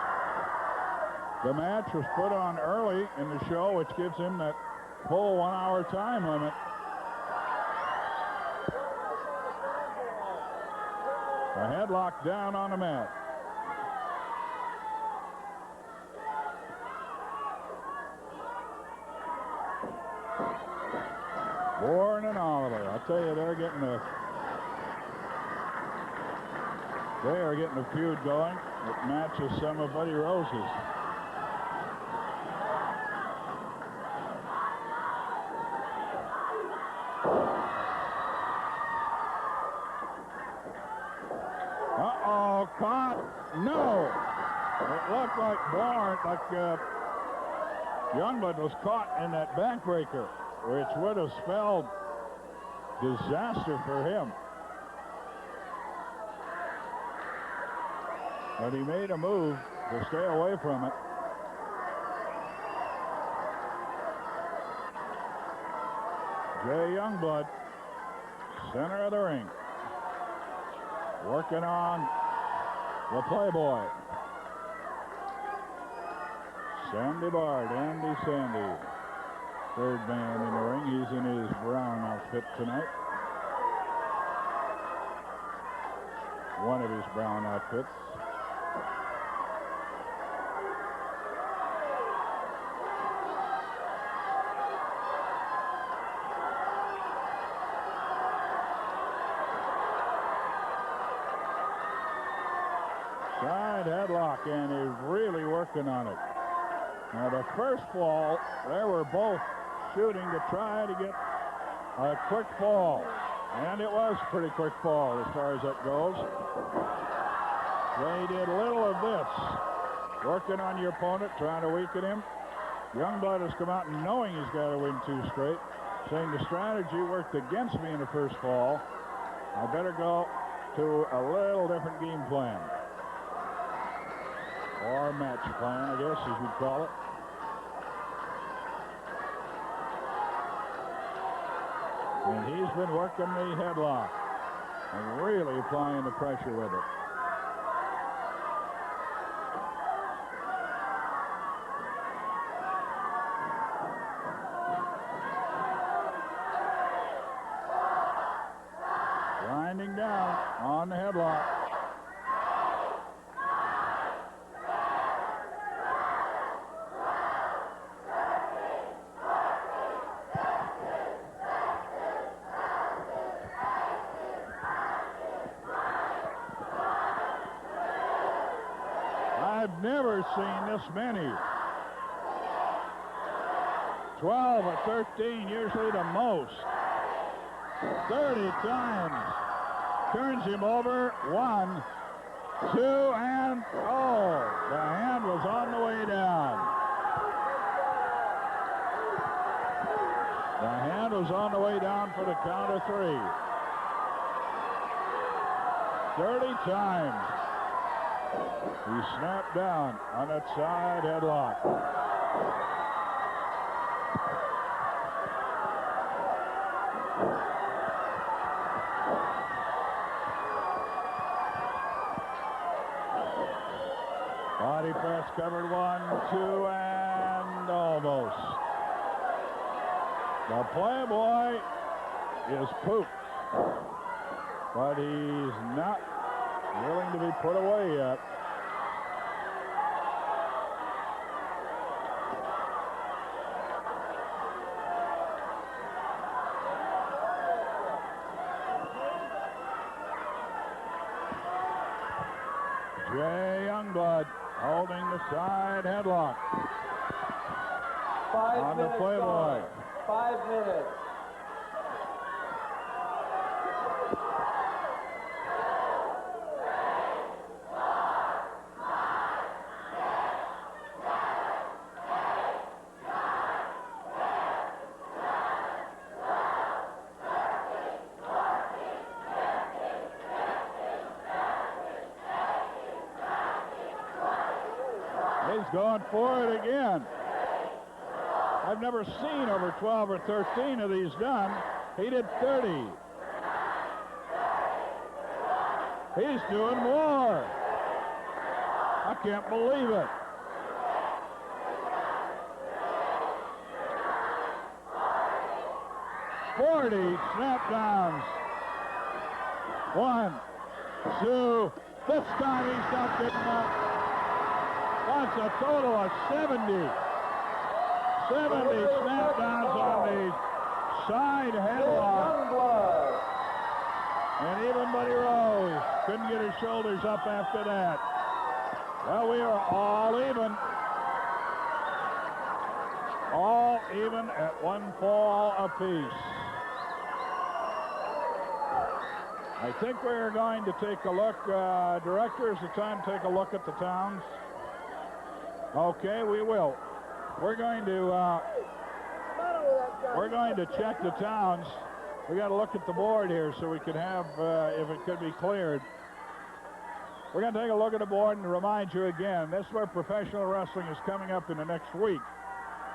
The match was put on early in the show, which gives him that full 1 hour time limit. A headlock down on the mat. Borne and Oliver. I'll tell you, they are getting a feud going that matches some of Buddy Rose's. Caught. No. It looked like Borne, Youngblood was caught in that backbreaker, which would have spelled disaster for him. But he made a move to stay away from it. Jay Youngblood, center of the ring. Working on the Playboy. Sandy Bard, Andy Sandy. Third man in the ring. He's in his brown outfit tonight. One of his brown outfits. Side headlock, and he's really working on it. Now, the first fall, they were both shooting to try to get a quick fall. And it was a pretty quick fall as far as that goes. They did little of this. Working on your opponent, trying to weaken him. Youngblood has come out knowing he's got to win 2 straight, saying the strategy worked against me in the first fall. I better go to a little different game plan. Or match plan, I guess, as you'd call it. And he's been working the headlock and really applying the pressure with it. never seen this many. 12 or 13, usually the most. 30 times. Turns him over. 1, 2, and oh, the hand was on the way down. The hand was on the way down for the count of 3. 30 times. He snapped down on that side headlock. Body press covered 1, 2, and almost. The Playboy is pooped, but he's not willing to be put away yet. Jay Youngblood holding the side headlock. 5 on the minutes Playboy. gone. 5 minutes. He's going for it again. I've never seen over 12 or 13 of these done. He did 30. He's doing more. I can't believe it. "40 snap downs. 1, 2. This time he's not getting up. That's a total of 70. 70 snap downs on the side headlock. And even Buddy Rose couldn't get his shoulders up after that. Well, we are all even. All even at 1 fall apiece. I think we're going to take a look. Director, is it time to take a look at the towns? Okay, we will. We're going to check the towns. We got to look at the board here so we can have, if it could be cleared. We're going to take a look at the board and remind you again, this is where professional wrestling is coming up in the next week.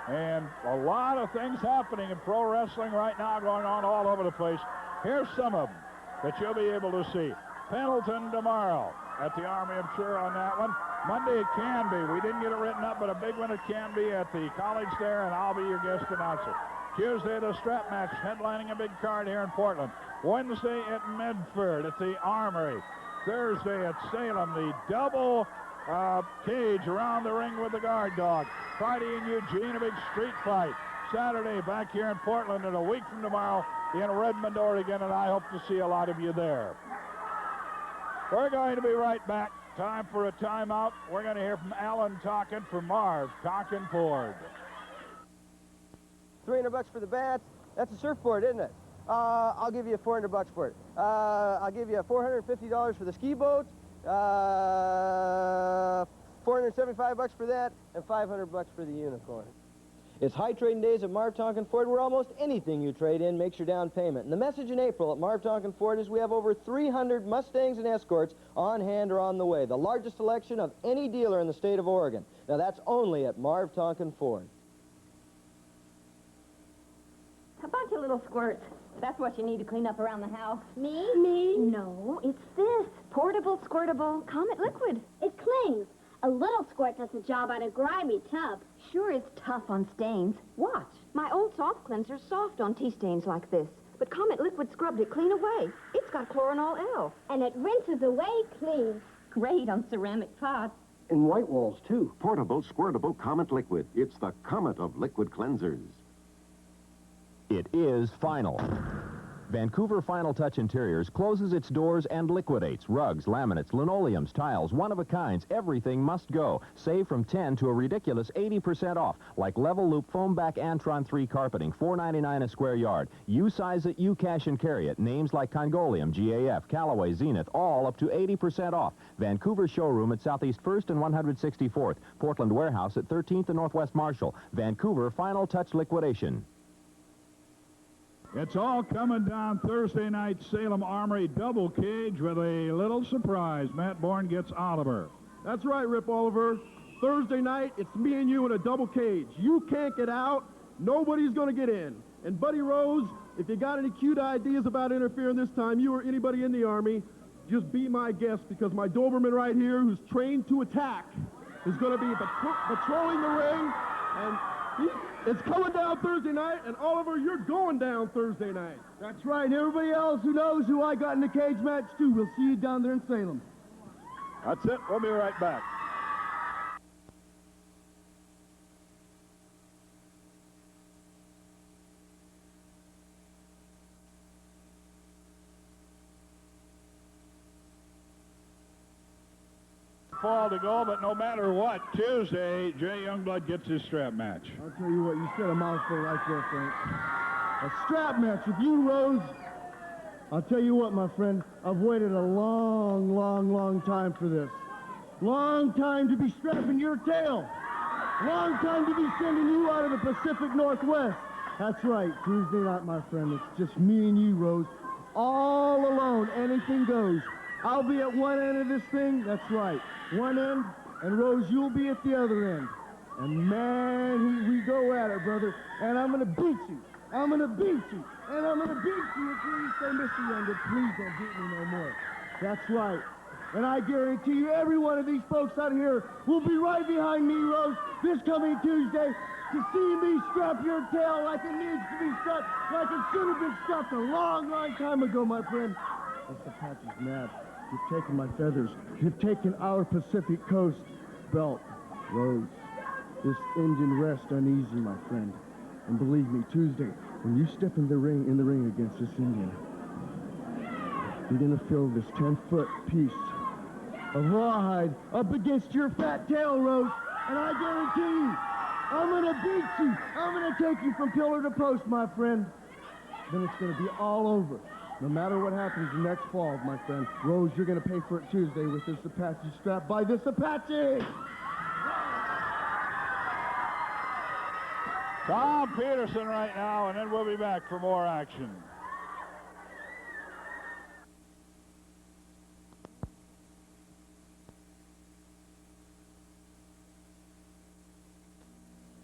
And a lot of things happening in pro wrestling right now, going on all over the place. Here's some of them that you'll be able to see. Pendleton tomorrow at the Army, I'm sure, on that one. Monday it can be. We didn't get it written up, but a big one it can be at the college there, and I'll be your guest announcer. Tuesday, the strap match, headlining a big card here in Portland. Wednesday at Medford at the Armory. Thursday at Salem, the double cage around the ring with the guard dog. Friday in Eugene, a big street fight. Saturday back here in Portland, and a week from tomorrow in Redmond, Oregon, and I hope to see a lot of you there. We're going to be right back. Time for a timeout. We're going to hear from Alan Talkin for Marv Talkin Ford. $300 for the bats. That's a surfboard, isn't it? I'll give you $400 for it. I'll give you $450 for the ski boat. $475 for that, and $500 for the unicorn. It's high trading days at Marv Tonkin Ford, where almost anything you trade in makes your down payment. And the message in April at Marv Tonkin Ford is we have over 300 Mustangs and Escorts on hand or on the way, the largest selection of any dealer in the state of Oregon. Now, that's only at Marv Tonkin Ford. A bunch of little squirts. That's what you need to clean up around the house. Me? Me? No, it's this. Portable, squirtable Comet liquid. It clings. A little squirt does the job on a grimy tub. Sure is tough on stains. Watch. My old soft cleanser's soft on tea stains like this. But Comet liquid scrubbed it clean away. It's got chlorinol L. And it rinses away clean. Great on ceramic pots. And white walls, too. Portable, squirtable Comet liquid. It's the Comet of liquid cleansers. It is final. Vancouver Final Touch Interiors closes its doors and liquidates rugs, laminates, linoleums, tiles, one-of-a-kinds. Everything must go. Save from 10 to a ridiculous 80% off, like level loop foam back Antron 3 carpeting, $4.99 a square yard. You size it, you cash and carry it. Names like Congolium, GAF, Callaway, Zenith, all up to 80% off. Vancouver showroom at Southeast 1st and 164th. Portland warehouse at 13th and Northwest Marshall. Vancouver Final Touch Liquidation. It's all coming down Thursday night, Salem Armory double cage with a little surprise. Matt Borne gets Oliver. That's right, Rip Oliver. Thursday night, it's me and you in a double cage. You can't get out. Nobody's going to get in. And Buddy Rose, if you got any cute ideas about interfering this time, you or anybody in the Army, just be my guest, because my Doberman right here, who's trained to attack, is going to be patrolling the ring, and it's coming down Thursday night, and Oliver, you're going down Thursday night. That's right, and everybody else who knows who I got in the cage match, too. We'll see you down there in Salem. That's it. We'll be right back. Fall to go, but no matter what, Tuesday, Jay Youngblood gets his strap match. I'll tell you what, you said a mouthful right there, Frank. A strap match with you, Rose. I'll tell you what, my friend, I've waited a long, long, long time for this. Long time to be strapping your tail. Long time to be sending you out of the Pacific Northwest. That's right, Tuesday night, my friend. It's just me and you, Rose. All alone, anything goes. I'll be at one end of this thing, that's right. One end, and Rose, you'll be at the other end. And man, we go at it, brother. And I'm gonna beat you. I'm gonna beat you. And I'm gonna beat you until you say, Mr. Youngwood, please don't beat me no more. That's right. And I guarantee you, every one of these folks out here will be right behind me, Rose, this coming Tuesday, to see me strap your tail like it needs to be strapped, like it should have been strapped a long, long time ago, my friend. That's the Patches mad. You've taken my feathers. You've taken our Pacific Coast belt. Rose, this engine rests uneasy, my friend. And believe me, Tuesday, when you step in the ring against this Indian, you're gonna feel this 10-foot piece of rawhide up against your fat tail, Rose. And I guarantee you, I'm gonna beat you. I'm gonna take you from pillar to post, my friend. Then it's gonna be all over. No matter what happens next fall, my friend. Rose, you're going to pay for it Tuesday with this Apache strap by this Apache! Tom Peterson right now, and then we'll be back for more action.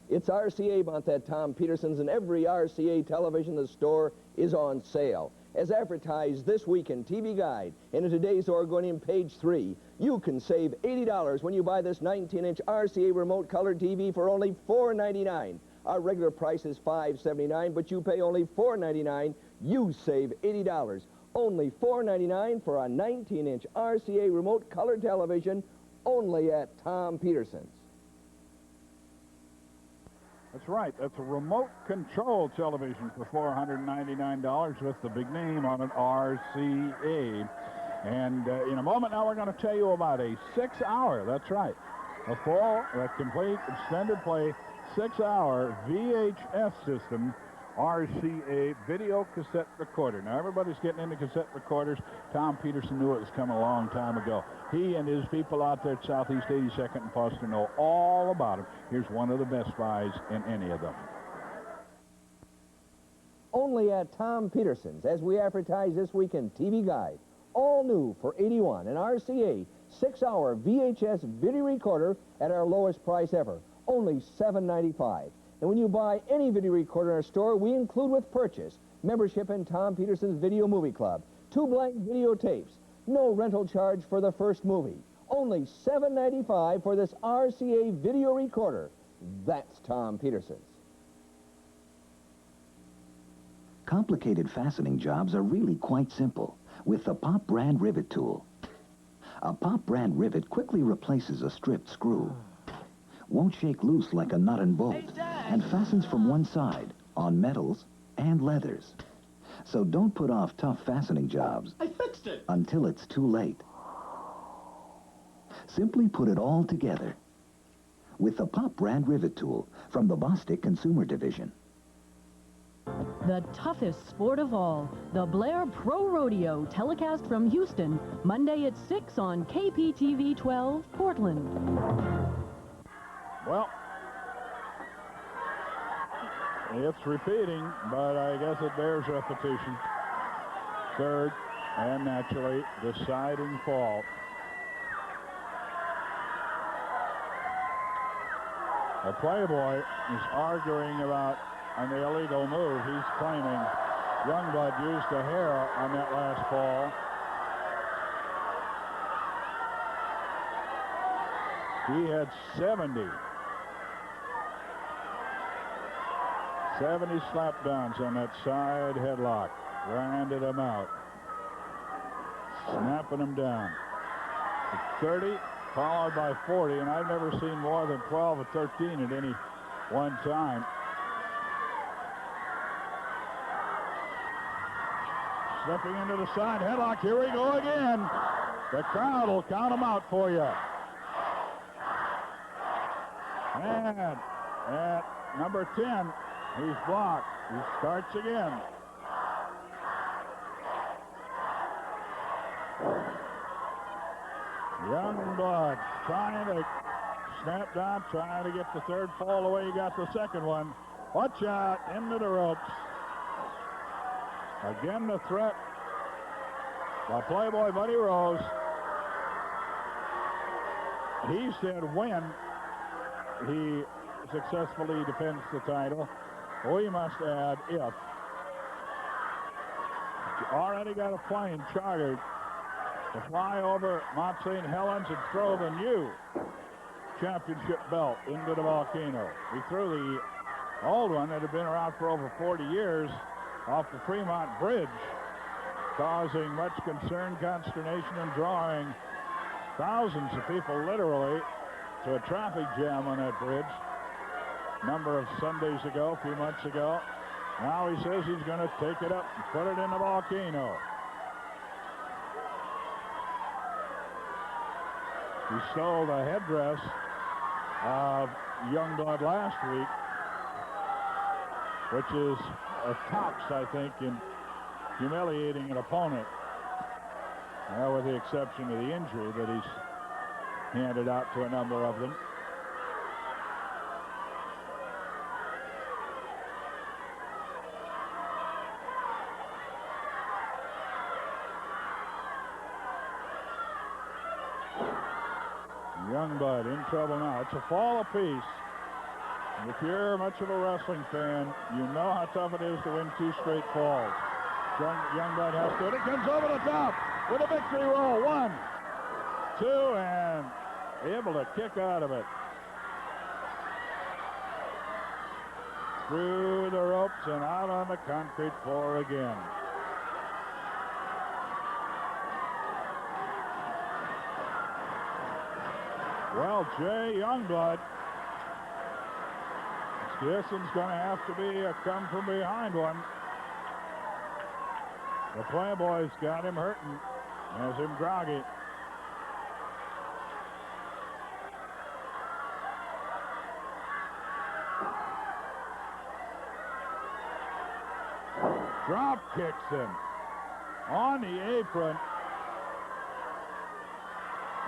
It's RCA month at Tom Peterson's, and every RCA television in the store is on sale. As advertised this week in TV Guide and in today's Oregonian page 3, you can save $80 when you buy this 19-inch RCA remote colored TV for only $4.99. Our regular price is $5.79, but you pay only $4.99. You save $80. Only $4.99 for a 19-inch RCA remote colored television, only at Tom Peterson's. That's right. That's a remote control television for $499 with the big name on it, RCA. And in a moment now, we're going to tell you about a 6-hour, that's right, a full, complete, extended play, 6-hour VHS system, RCA video cassette recorder. Now, everybody's getting into cassette recorders. Tom Peterson knew it was coming a long time ago. He and his people out there at Southeast 82nd and Foster know all about them. Here's one of the best buys in any of them. Only at Tom Peterson's, as we advertise this week in TV Guide. All new for $81, an RCA 6-hour VHS video recorder at our lowest price ever, only $7.95. And when you buy any video recorder in our store, we include with purchase membership in Tom Peterson's Video Movie Club, 2 blank videotapes, no rental charge for the first movie, only $7.95 for this RCA video recorder. That's Tom Peterson's. Complicated fastening jobs are really quite simple with the Pop brand rivet tool. A Pop brand rivet quickly replaces a stripped screw, won't shake loose like a nut and bolt, and fastens from one side on metals and leathers. So don't put off tough fastening jobs. I fixed it. Until it's too late. Simply put it all together with the Pop brand rivet tool from the Bostic Consumer Division. The toughest sport of all, the Blair Pro Rodeo, telecast from Houston, Monday at 6 on KPTV 12, Portland. Well, it's repeating, but I guess it bears repetition. Third, and naturally, deciding fall. The Playboy is arguing about an illegal move. He's claiming Youngblood used a hair on that last fall. He had 70 slap downs on that side headlock. Grinded him out. Snapping him down. 30, followed by 40, and I've never seen more than 12 or 13 at any one time. Slipping into the side headlock. Here we go again. The crowd will count him out for you. And at number 10, he's blocked. He starts again. Youngblood trying to snap down, trying to get the third fall away. He got the second one. Watch out, into the ropes. Again, the threat by Playboy Buddy Rose. He said when he successfully defends the title, we must add if. Already got a plane chartered to fly over Mount St. Helens and throw the new championship belt into the volcano. He threw the old one that had been around for over 40 years off the Fremont Bridge, causing much concern, consternation, and drawing thousands of people literally to a traffic jam on that bridge a number of Sundays ago, a few months ago. Now he says he's going to take it up and put it in the volcano. He stole the headdress of Youngblood last week, which is a tops, I think, in humiliating an opponent, with the exception of the injury that he's handed out to a number of them. Youngblood in trouble now. It's a fall apiece. And if you're much of a wrestling fan, you know how tough it is to win 2 straight falls. Youngblood has to. It comes over the top with a victory roll. 1, 2, and able to kick out of it. Through the ropes and out on the concrete floor again. Well, Jay Youngblood, this one's going to have to be a come from behind one. The Playboy's got him hurting, has him groggy. Drop kicks him on the apron.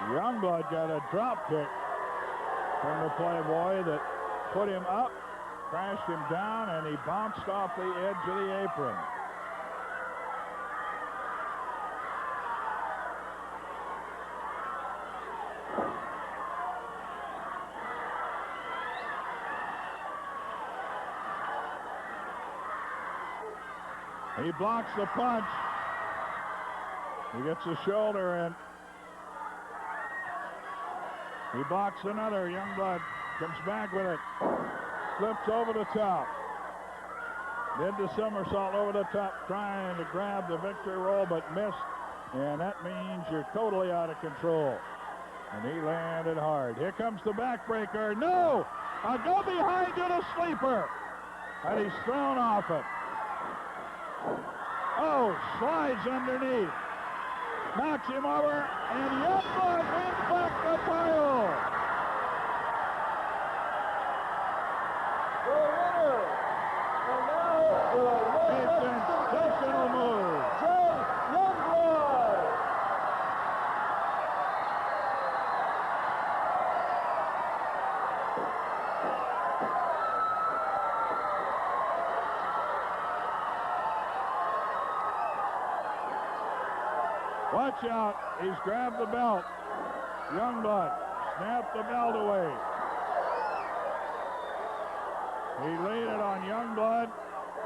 Youngblood got a drop kick from the Playboy that put him up, crashed him down, and he bounced off the edge of the apron. He blocks the punch. He gets the shoulder in. He blocks another. Youngblood comes back with it. Flips over the top. Did the somersault over the top, trying to grab the victory roll, but missed. And that means you're totally out of control. And he landed hard. Here comes the backbreaker. No! A go behind to the sleeper. And he's thrown off it. Oh, slides underneath. Knocks him over, and Youngblood wins back the title. The winner, and now the A sensational move. Jay Youngblood. Watch out. He's grabbed the belt. Youngblood snapped the belt away. He laid it on Youngblood,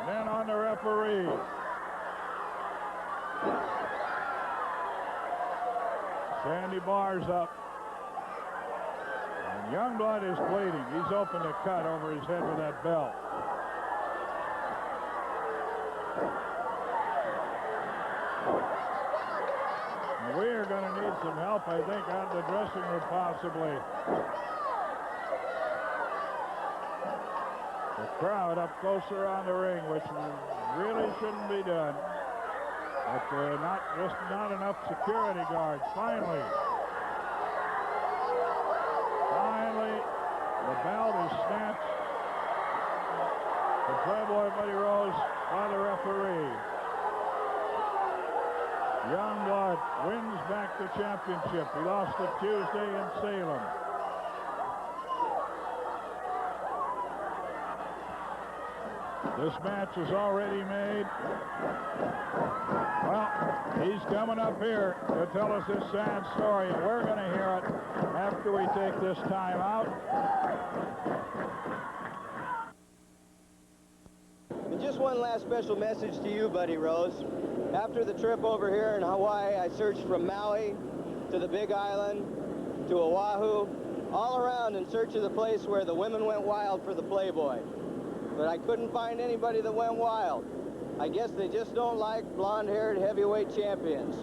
then on the referee. Sandy bars up. And Youngblood is bleeding. He's opened a cut over his head with that belt. We are going to need some help, I think, out of the dressing room, possibly. The crowd up closer on the ring, which really shouldn't be done. But not enough security guards. Finally, the belt is snatched. The Playboy Buddy Rose by the referee. Youngblood wins back the championship. He lost it Tuesday in Salem. This match is already made. Well, he's coming up here to tell us this sad story, and we're going to hear it after we take this time out. And just one last special message to you, Buddy Rose. After the trip over here in Hawaii, I searched from Maui to the Big Island to Oahu, all around in search of the place where the women went wild for the Playboy. But I couldn't find anybody that went wild. I guess they just don't like blonde-haired heavyweight champions.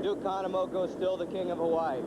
Duke Kahanamoku's still the king of Hawaii.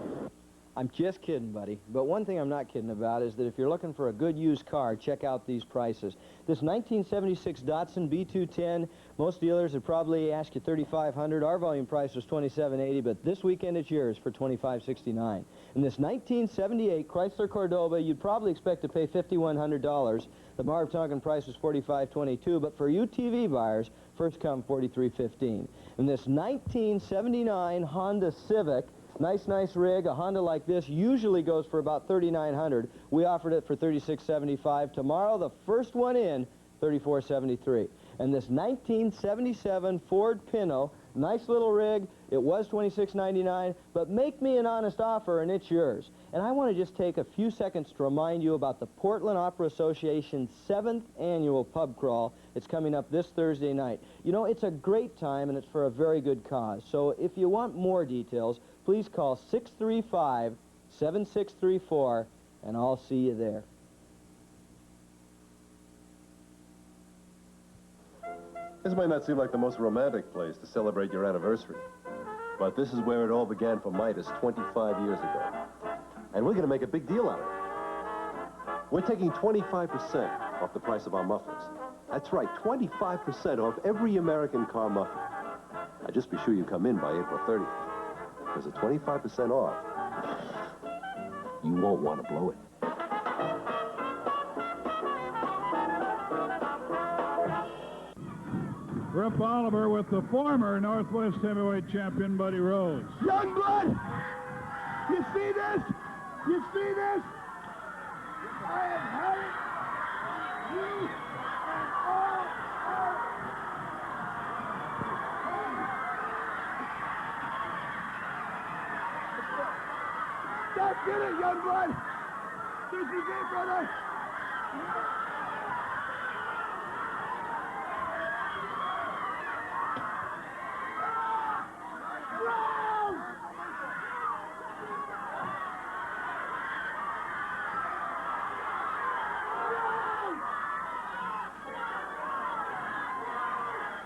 I'm just kidding, buddy. But one thing I'm not kidding about is that if you're looking for a good used car, check out these prices. This 1976 Datsun B210, most dealers would probably ask you $3,500. Our volume price was $2,780, but this weekend it's yours for $2,569. And this 1978 Chrysler Cordoba, you'd probably expect to pay $5,100. The Marv Tonkin price was $4,522, but for you TV buyers, first come $4,315. And this 1979 Honda Civic, nice rig. A Honda like this usually goes for about $3,900. We offered it for $3,675. Tomorrow, the first one in, $3,473. And this 1977 Ford Pinto, nice little rig. It was $2,699, but make me an honest offer and it's yours. And I want to just take a few seconds to remind you about the Portland Opera Association's 7th annual pub crawl. It's coming up this Thursday night. You know, it's a great time and it's for a very good cause. So if you want more details, please call 635-7634 and I'll see you there. This might not seem like the most romantic place to celebrate your anniversary, but this is where it all began for Midas 25 years ago. And we're going to make a big deal out of it. We're taking 25% off the price of our mufflers. That's right, 25% off every American car muffler. Now, just be sure you come in by April 30th, because at 25% off, you won't want to blow it. Rip Oliver with the former Northwest Heavyweight Champion, Buddy Rose. Youngblood, you see this? You see this? I have had it. You and all are... That's it, Youngblood. This is it, brother.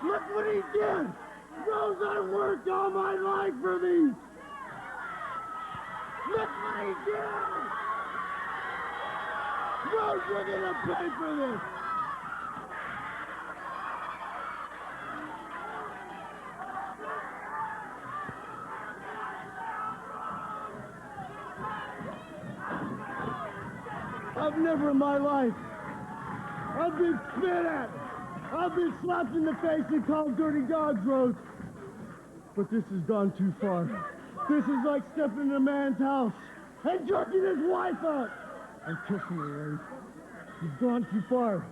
Look what he did! Rose, I worked all my life for these! Look what he did! Rose, you're gonna pay for this! I've never in my life. I've been spit at. I've been slapped in the face and called dirty dogs, Rose. But this has gone too far. This is like stepping in a man's house and jerking his wife out and kissing her, Rose. You've gone too far.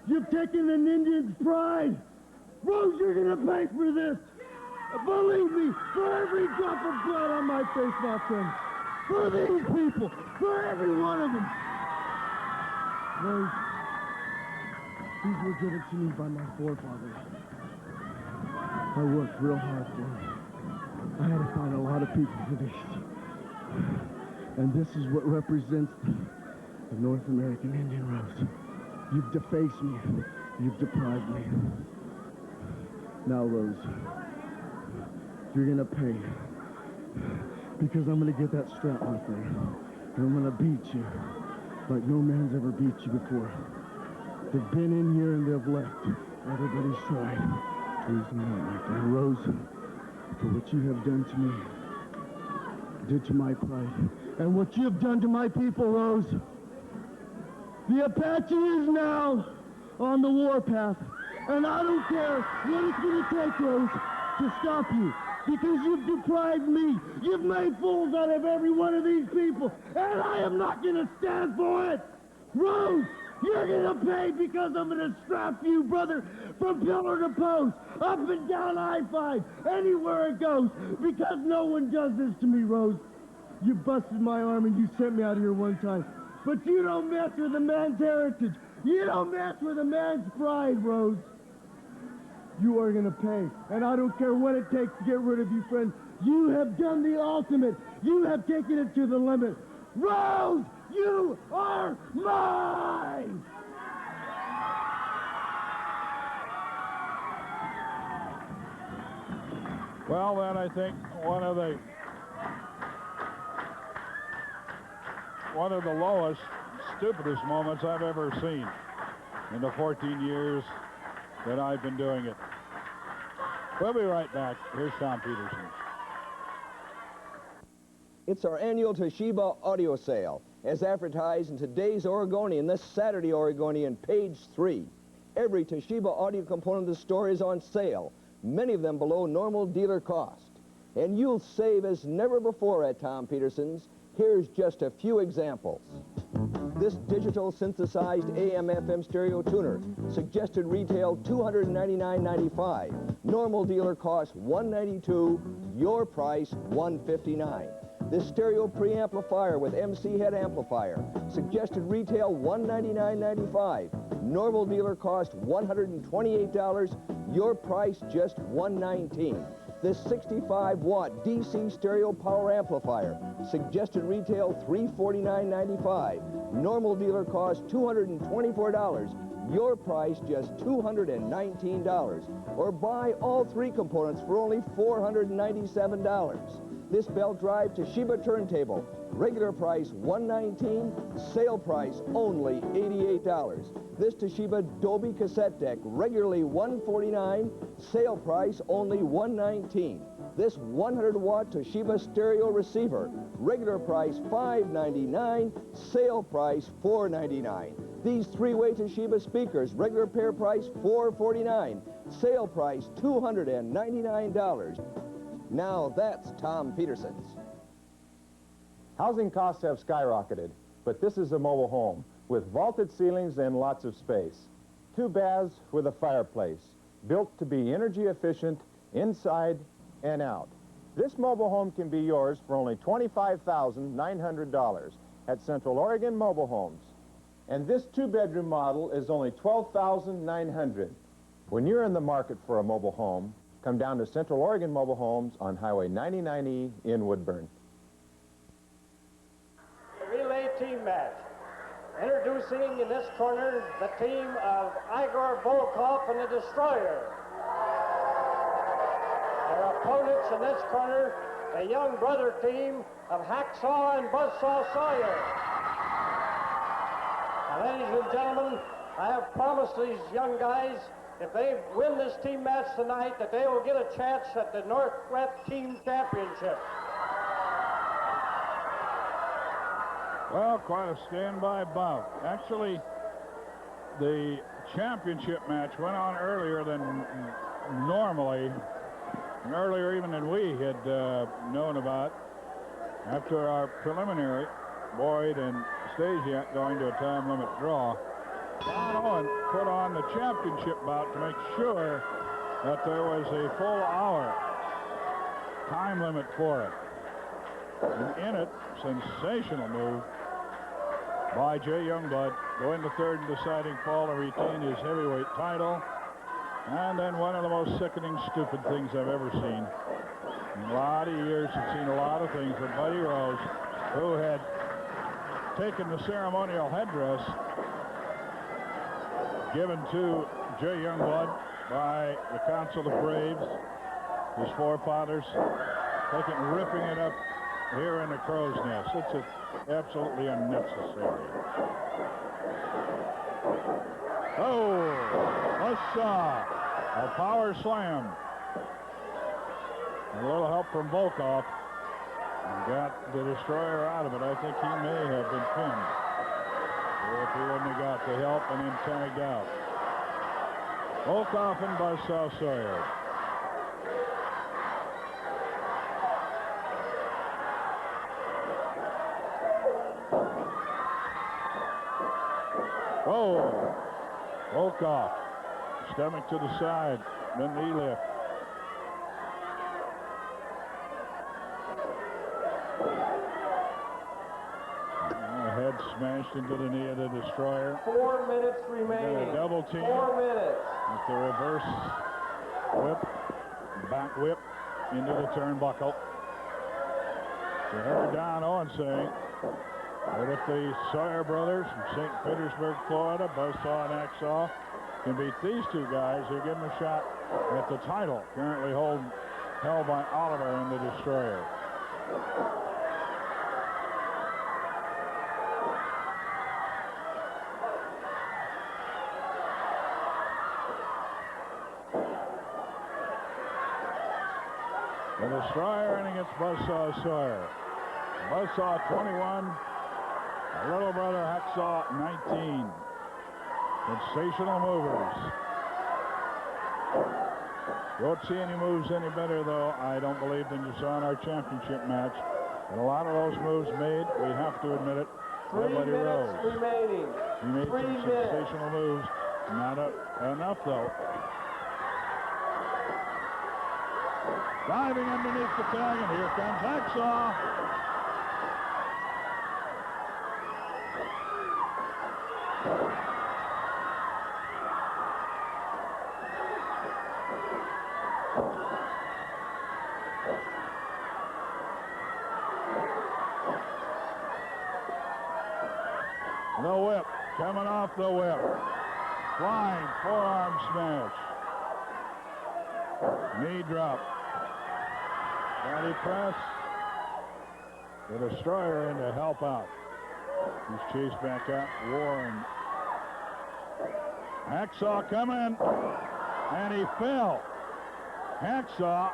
You've taken an Indian's pride. Rose, you're gonna pay for this. Believe me, for every drop of blood on my face, my friend. For these people, for every one of them. Rose, these were given to me by my forefathers. I worked real hard for them. I had to find a lot of people for this. And this is what represents the North American Indian, Rose. You've defaced me. You've deprived me. Now, Rose, you're gonna pay. Because I'm gonna get that strap off there. And I'm gonna beat you like no man's ever beat you before. They've been in here and they've left. Everybody's tried. Reason not, my friend. Rose, for what you have done to me, did to my pride, and what you have done to my people, Rose. The Apache is now on the warpath, and I don't care what it's going to take, Rose, to stop you, because you've deprived me. You've made fools out of every one of these people, and I am not going to stand for it. Rose, you're going to pay, because I'm going to strap you, brother, from pillar to post, up and down I-5, anywhere it goes, because no one does this to me, Rose. You busted my arm and you sent me out here one time. But you don't mess with a man's heritage. You don't mess with a man's pride, Rose. You are going to pay. And I don't care what it takes to get rid of you, friend. You have done the ultimate. You have taken it to the limit. Rose, you are mine! Well, then I think one of the lowest, stupidest moments I've ever seen in the 14 years that I've been doing it. We'll be right back. Here's Tom Peterson. It's our annual Toshiba audio sale, as advertised in today's Oregonian, this Saturday Oregonian, page 3. Every Toshiba audio component of the store is on sale, many of them below normal dealer cost. And you'll save as never before at Tom Peterson's. Here's just a few examples. This digital synthesized AM/FM stereo tuner, suggested retail $299.95. Normal dealer cost $192, your price $159. This stereo preamplifier with MC head amplifier, suggested retail $199.95. Normal dealer cost $128, your price just $119. This 65-watt DC stereo power amplifier, suggested retail $349.95. Normal dealer cost $224. Your price just $219. Or buy all 3 components for only $497. This belt drive Toshiba turntable, regular price $119, sale price only $88. This Toshiba Dolby cassette deck, regularly $149, sale price only $119. This 100-watt Toshiba stereo receiver, regular price $599, sale price $499. These 3-way Toshiba speakers, regular pair price $449, sale price $299. Now that's Tom Peterson's. Housing costs have skyrocketed, but this is a mobile home with vaulted ceilings and lots of space. 2 baths with a fireplace, built to be energy efficient inside and out. This mobile home can be yours for only $25,900 at Central Oregon Mobile Homes. And this 2-bedroom model is only $12,900. When you're in the market for a mobile home, come down to Central Oregon Mobile Homes on Highway 99E in Woodburn. The relay team match. Introducing in this corner the team of Igor Volkoff and the Destroyer. Their opponents in this corner, the young brother team of Hacksaw and Buzzsaw Sawyer. Now, ladies and gentlemen, I have promised these young guys, if they win this team match tonight, that they will get a chance at the Northwest Team Championship. Well, quite a standby bout. Actually, the championship match went on earlier than normally, and earlier even than we had known about. After our preliminary, Boyd and Stasiak going to a time limit draw, Don Owen put on the championship bout to make sure that there was a full hour time limit for it. And in it, sensational move by Jay Youngblood. Go into third and deciding fall to retain his heavyweight title. And then one of the most sickening, stupid things I've ever seen. In a lot of years, I've seen a lot of things, but Buddy Rose, who had taken the ceremonial headdress given to Jay Youngblood by the Council of Braves, his forefathers, ripping it up here in the crow's nest. It's absolutely unnecessary. Oh, Buzzsaw, a power slam. A little help from Volkoff. And got the destroyer out of it. I think he may have been pinned. Or if he wouldn't have got the help and then tagged out. Volkoff and Buzzsaw Sawyer. Oh, Volkoff, stomach to the side, then knee lift. Head smashed into the knee of the destroyer. 4 minutes remaining. A double team. 4 minutes. With the reverse whip, back whip into the turnbuckle. So heard Don Owen saying that if the Sawyer brothers from St. Petersburg, Florida, Buzzsaw and Hacksaw, can beat these two guys, they'll give them a shot at the title currently held by Oliver and the Destroyer. The Destroyer in against Buzzsaw Sawyer. Buzzsaw 21, little brother Hacksaw 19. Sensational movers. Don't see any moves any better, though, I don't believe, than you saw in our championship match. And a lot of those moves made, we have to admit it, by 3 Buddy minutes Rose. remaining. He made 3 some minutes. sensational moves. Not enough, though. Diving underneath the tag, and here comes Hacksaw. The whip, coming off the whip. Flying forearm smash. Knee drop. Body press. The Destroyer in to help out. He's chased back out. Warren. Hacksaw coming. And he fell. Hacksaw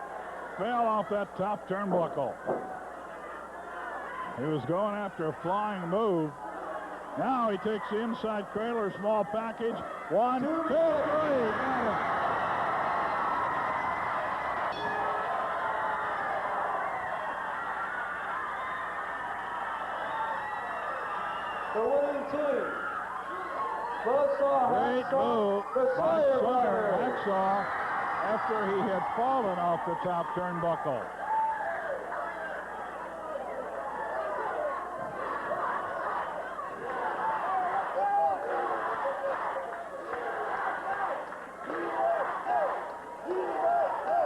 fell off that top turnbuckle. He was going after a flying move. Now he takes the inside cradle, small package. 1, 2, 3. Got it. The winning team. Buzzsaw, Great move the by Sawyer Sawyer brothers. Hacksaw after he had fallen off the top turnbuckle.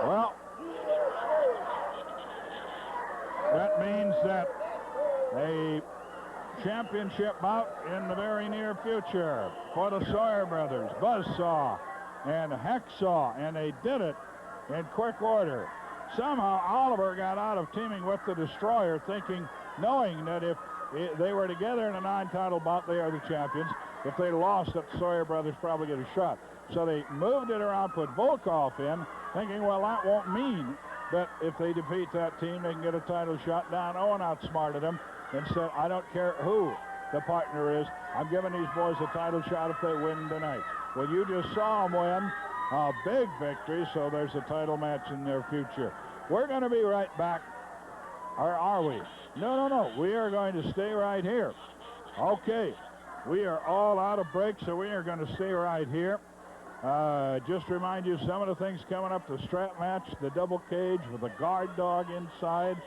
Well, that means that a championship bout in the very near future for the Sawyer brothers, Buzzsaw and Hacksaw, and they did it in quick order. Somehow Oliver got out of teaming with the Destroyer, knowing that if they were together in a non-title bout, they are the champions. If they lost, the Sawyer brothers probably get a shot. So they moved it around, put Volkoff in, thinking, well, that won't mean that if they defeat that team, they can get a title shot. Don Owen outsmarted them Instead, I don't care who the partner is. I'm giving these boys a title shot if they win tonight. Well, you just saw them win a big victory, so there's a title match in their future. We're going to be right back. Or are we? No. We are going to stay right here. Okay. We are all out of break, so we are going to stay right here. Just remind you some of the things coming up. The strap match, the double cage with a guard dog inside.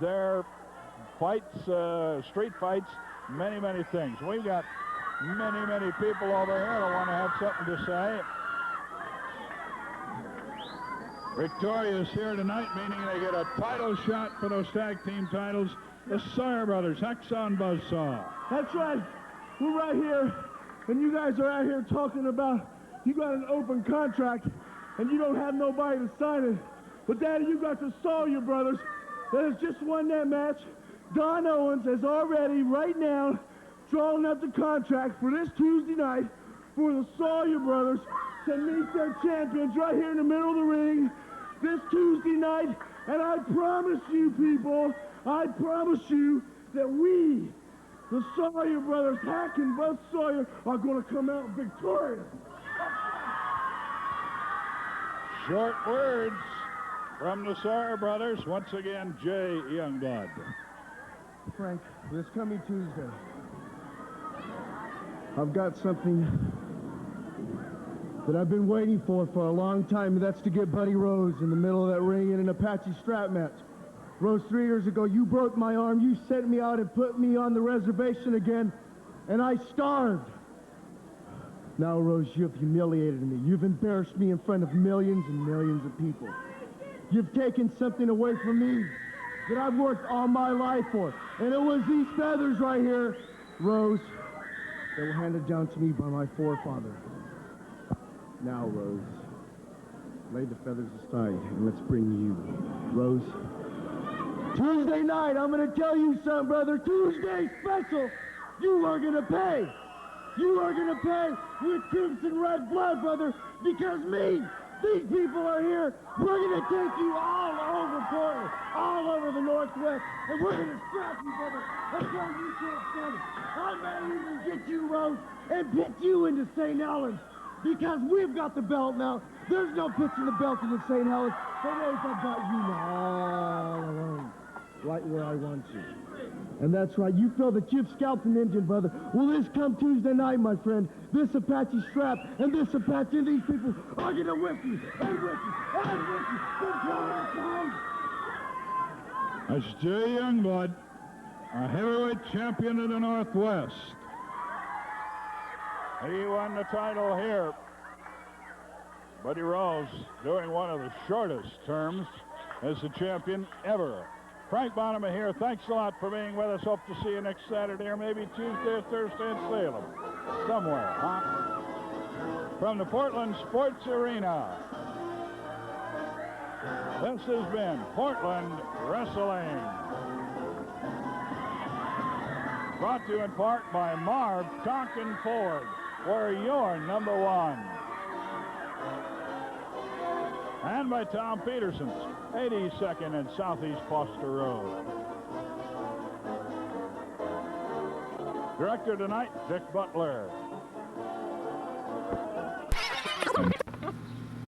Their fights, street fights, many things. We've got many people over here that want to have something to say. Victoria is here tonight, meaning they get a title shot for those tag team titles. The Sawyer brothers, Hexon Buzzsaw. That's right. We're right here, and you guys are out here talking about you got an open contract, and you don't have nobody to sign it. But, Daddy, you got the Sawyer brothers that has just won that match. Don Owens has already, right now, drawn up the contract for this Tuesday night for the Sawyer brothers to meet their champions right here in the middle of the ring this Tuesday night. And I promise you, people, I promise you that we, the Sawyer brothers, Hack and Buzz Sawyer, are going to come out victorious. Short words from the Sawyer brothers. Once again, Jay Youngblood. Frank, this coming Tuesday, I've got something that I've been waiting for a long time, and that's to get Buddy Rose in the middle of that ring in an Apache strap match. Rose, 3 years ago, you broke my arm, you sent me out and put me on the reservation again, and I starved. Now, Rose, you've humiliated me. You've embarrassed me in front of millions and millions of people. You've taken something away from me that I've worked all my life for, and it was these feathers right here, Rose, that were handed down to me by my forefather. Now, Rose, lay the feathers aside, and let's bring you, Rose. Tuesday night, I'm going to tell you something, brother. Tuesday special, you are going to pay. You are going to pay with crimson red blood, brother, because these people are here. We're going to take you all over Portland, all over the Northwest, and we're going to scrap you, brother, until you can't stand it. I may even get you, Rose, and pit you into St. Helens, because we've got the belt now. There's no pitching the belt into St. Helens. So Rose, I've got you now all alone, right where I want you. And that's right, you feel that you've scalped an Indian, brother. Well, this come Tuesday night, my friend, this Apache strap and this Apache, and these people are going to whip you, and whip you, and whip you until it comes. That's Jay Youngblood, a heavyweight champion of the Northwest. He won the title here. Buddy Rose doing one of the shortest terms as the champion ever. Frank Bonham here. Thanks a lot for being with us. Hope to see you next Saturday or maybe Tuesday or Thursday in Salem. Somewhere, huh? From the Portland Sports Arena, this has been Portland Wrestling. Brought to you in part by Marv Tonkin Ford, where you're number one. And by Tom Peterson's, 82nd and Southeast Foster Road. Director tonight, Dick Butler.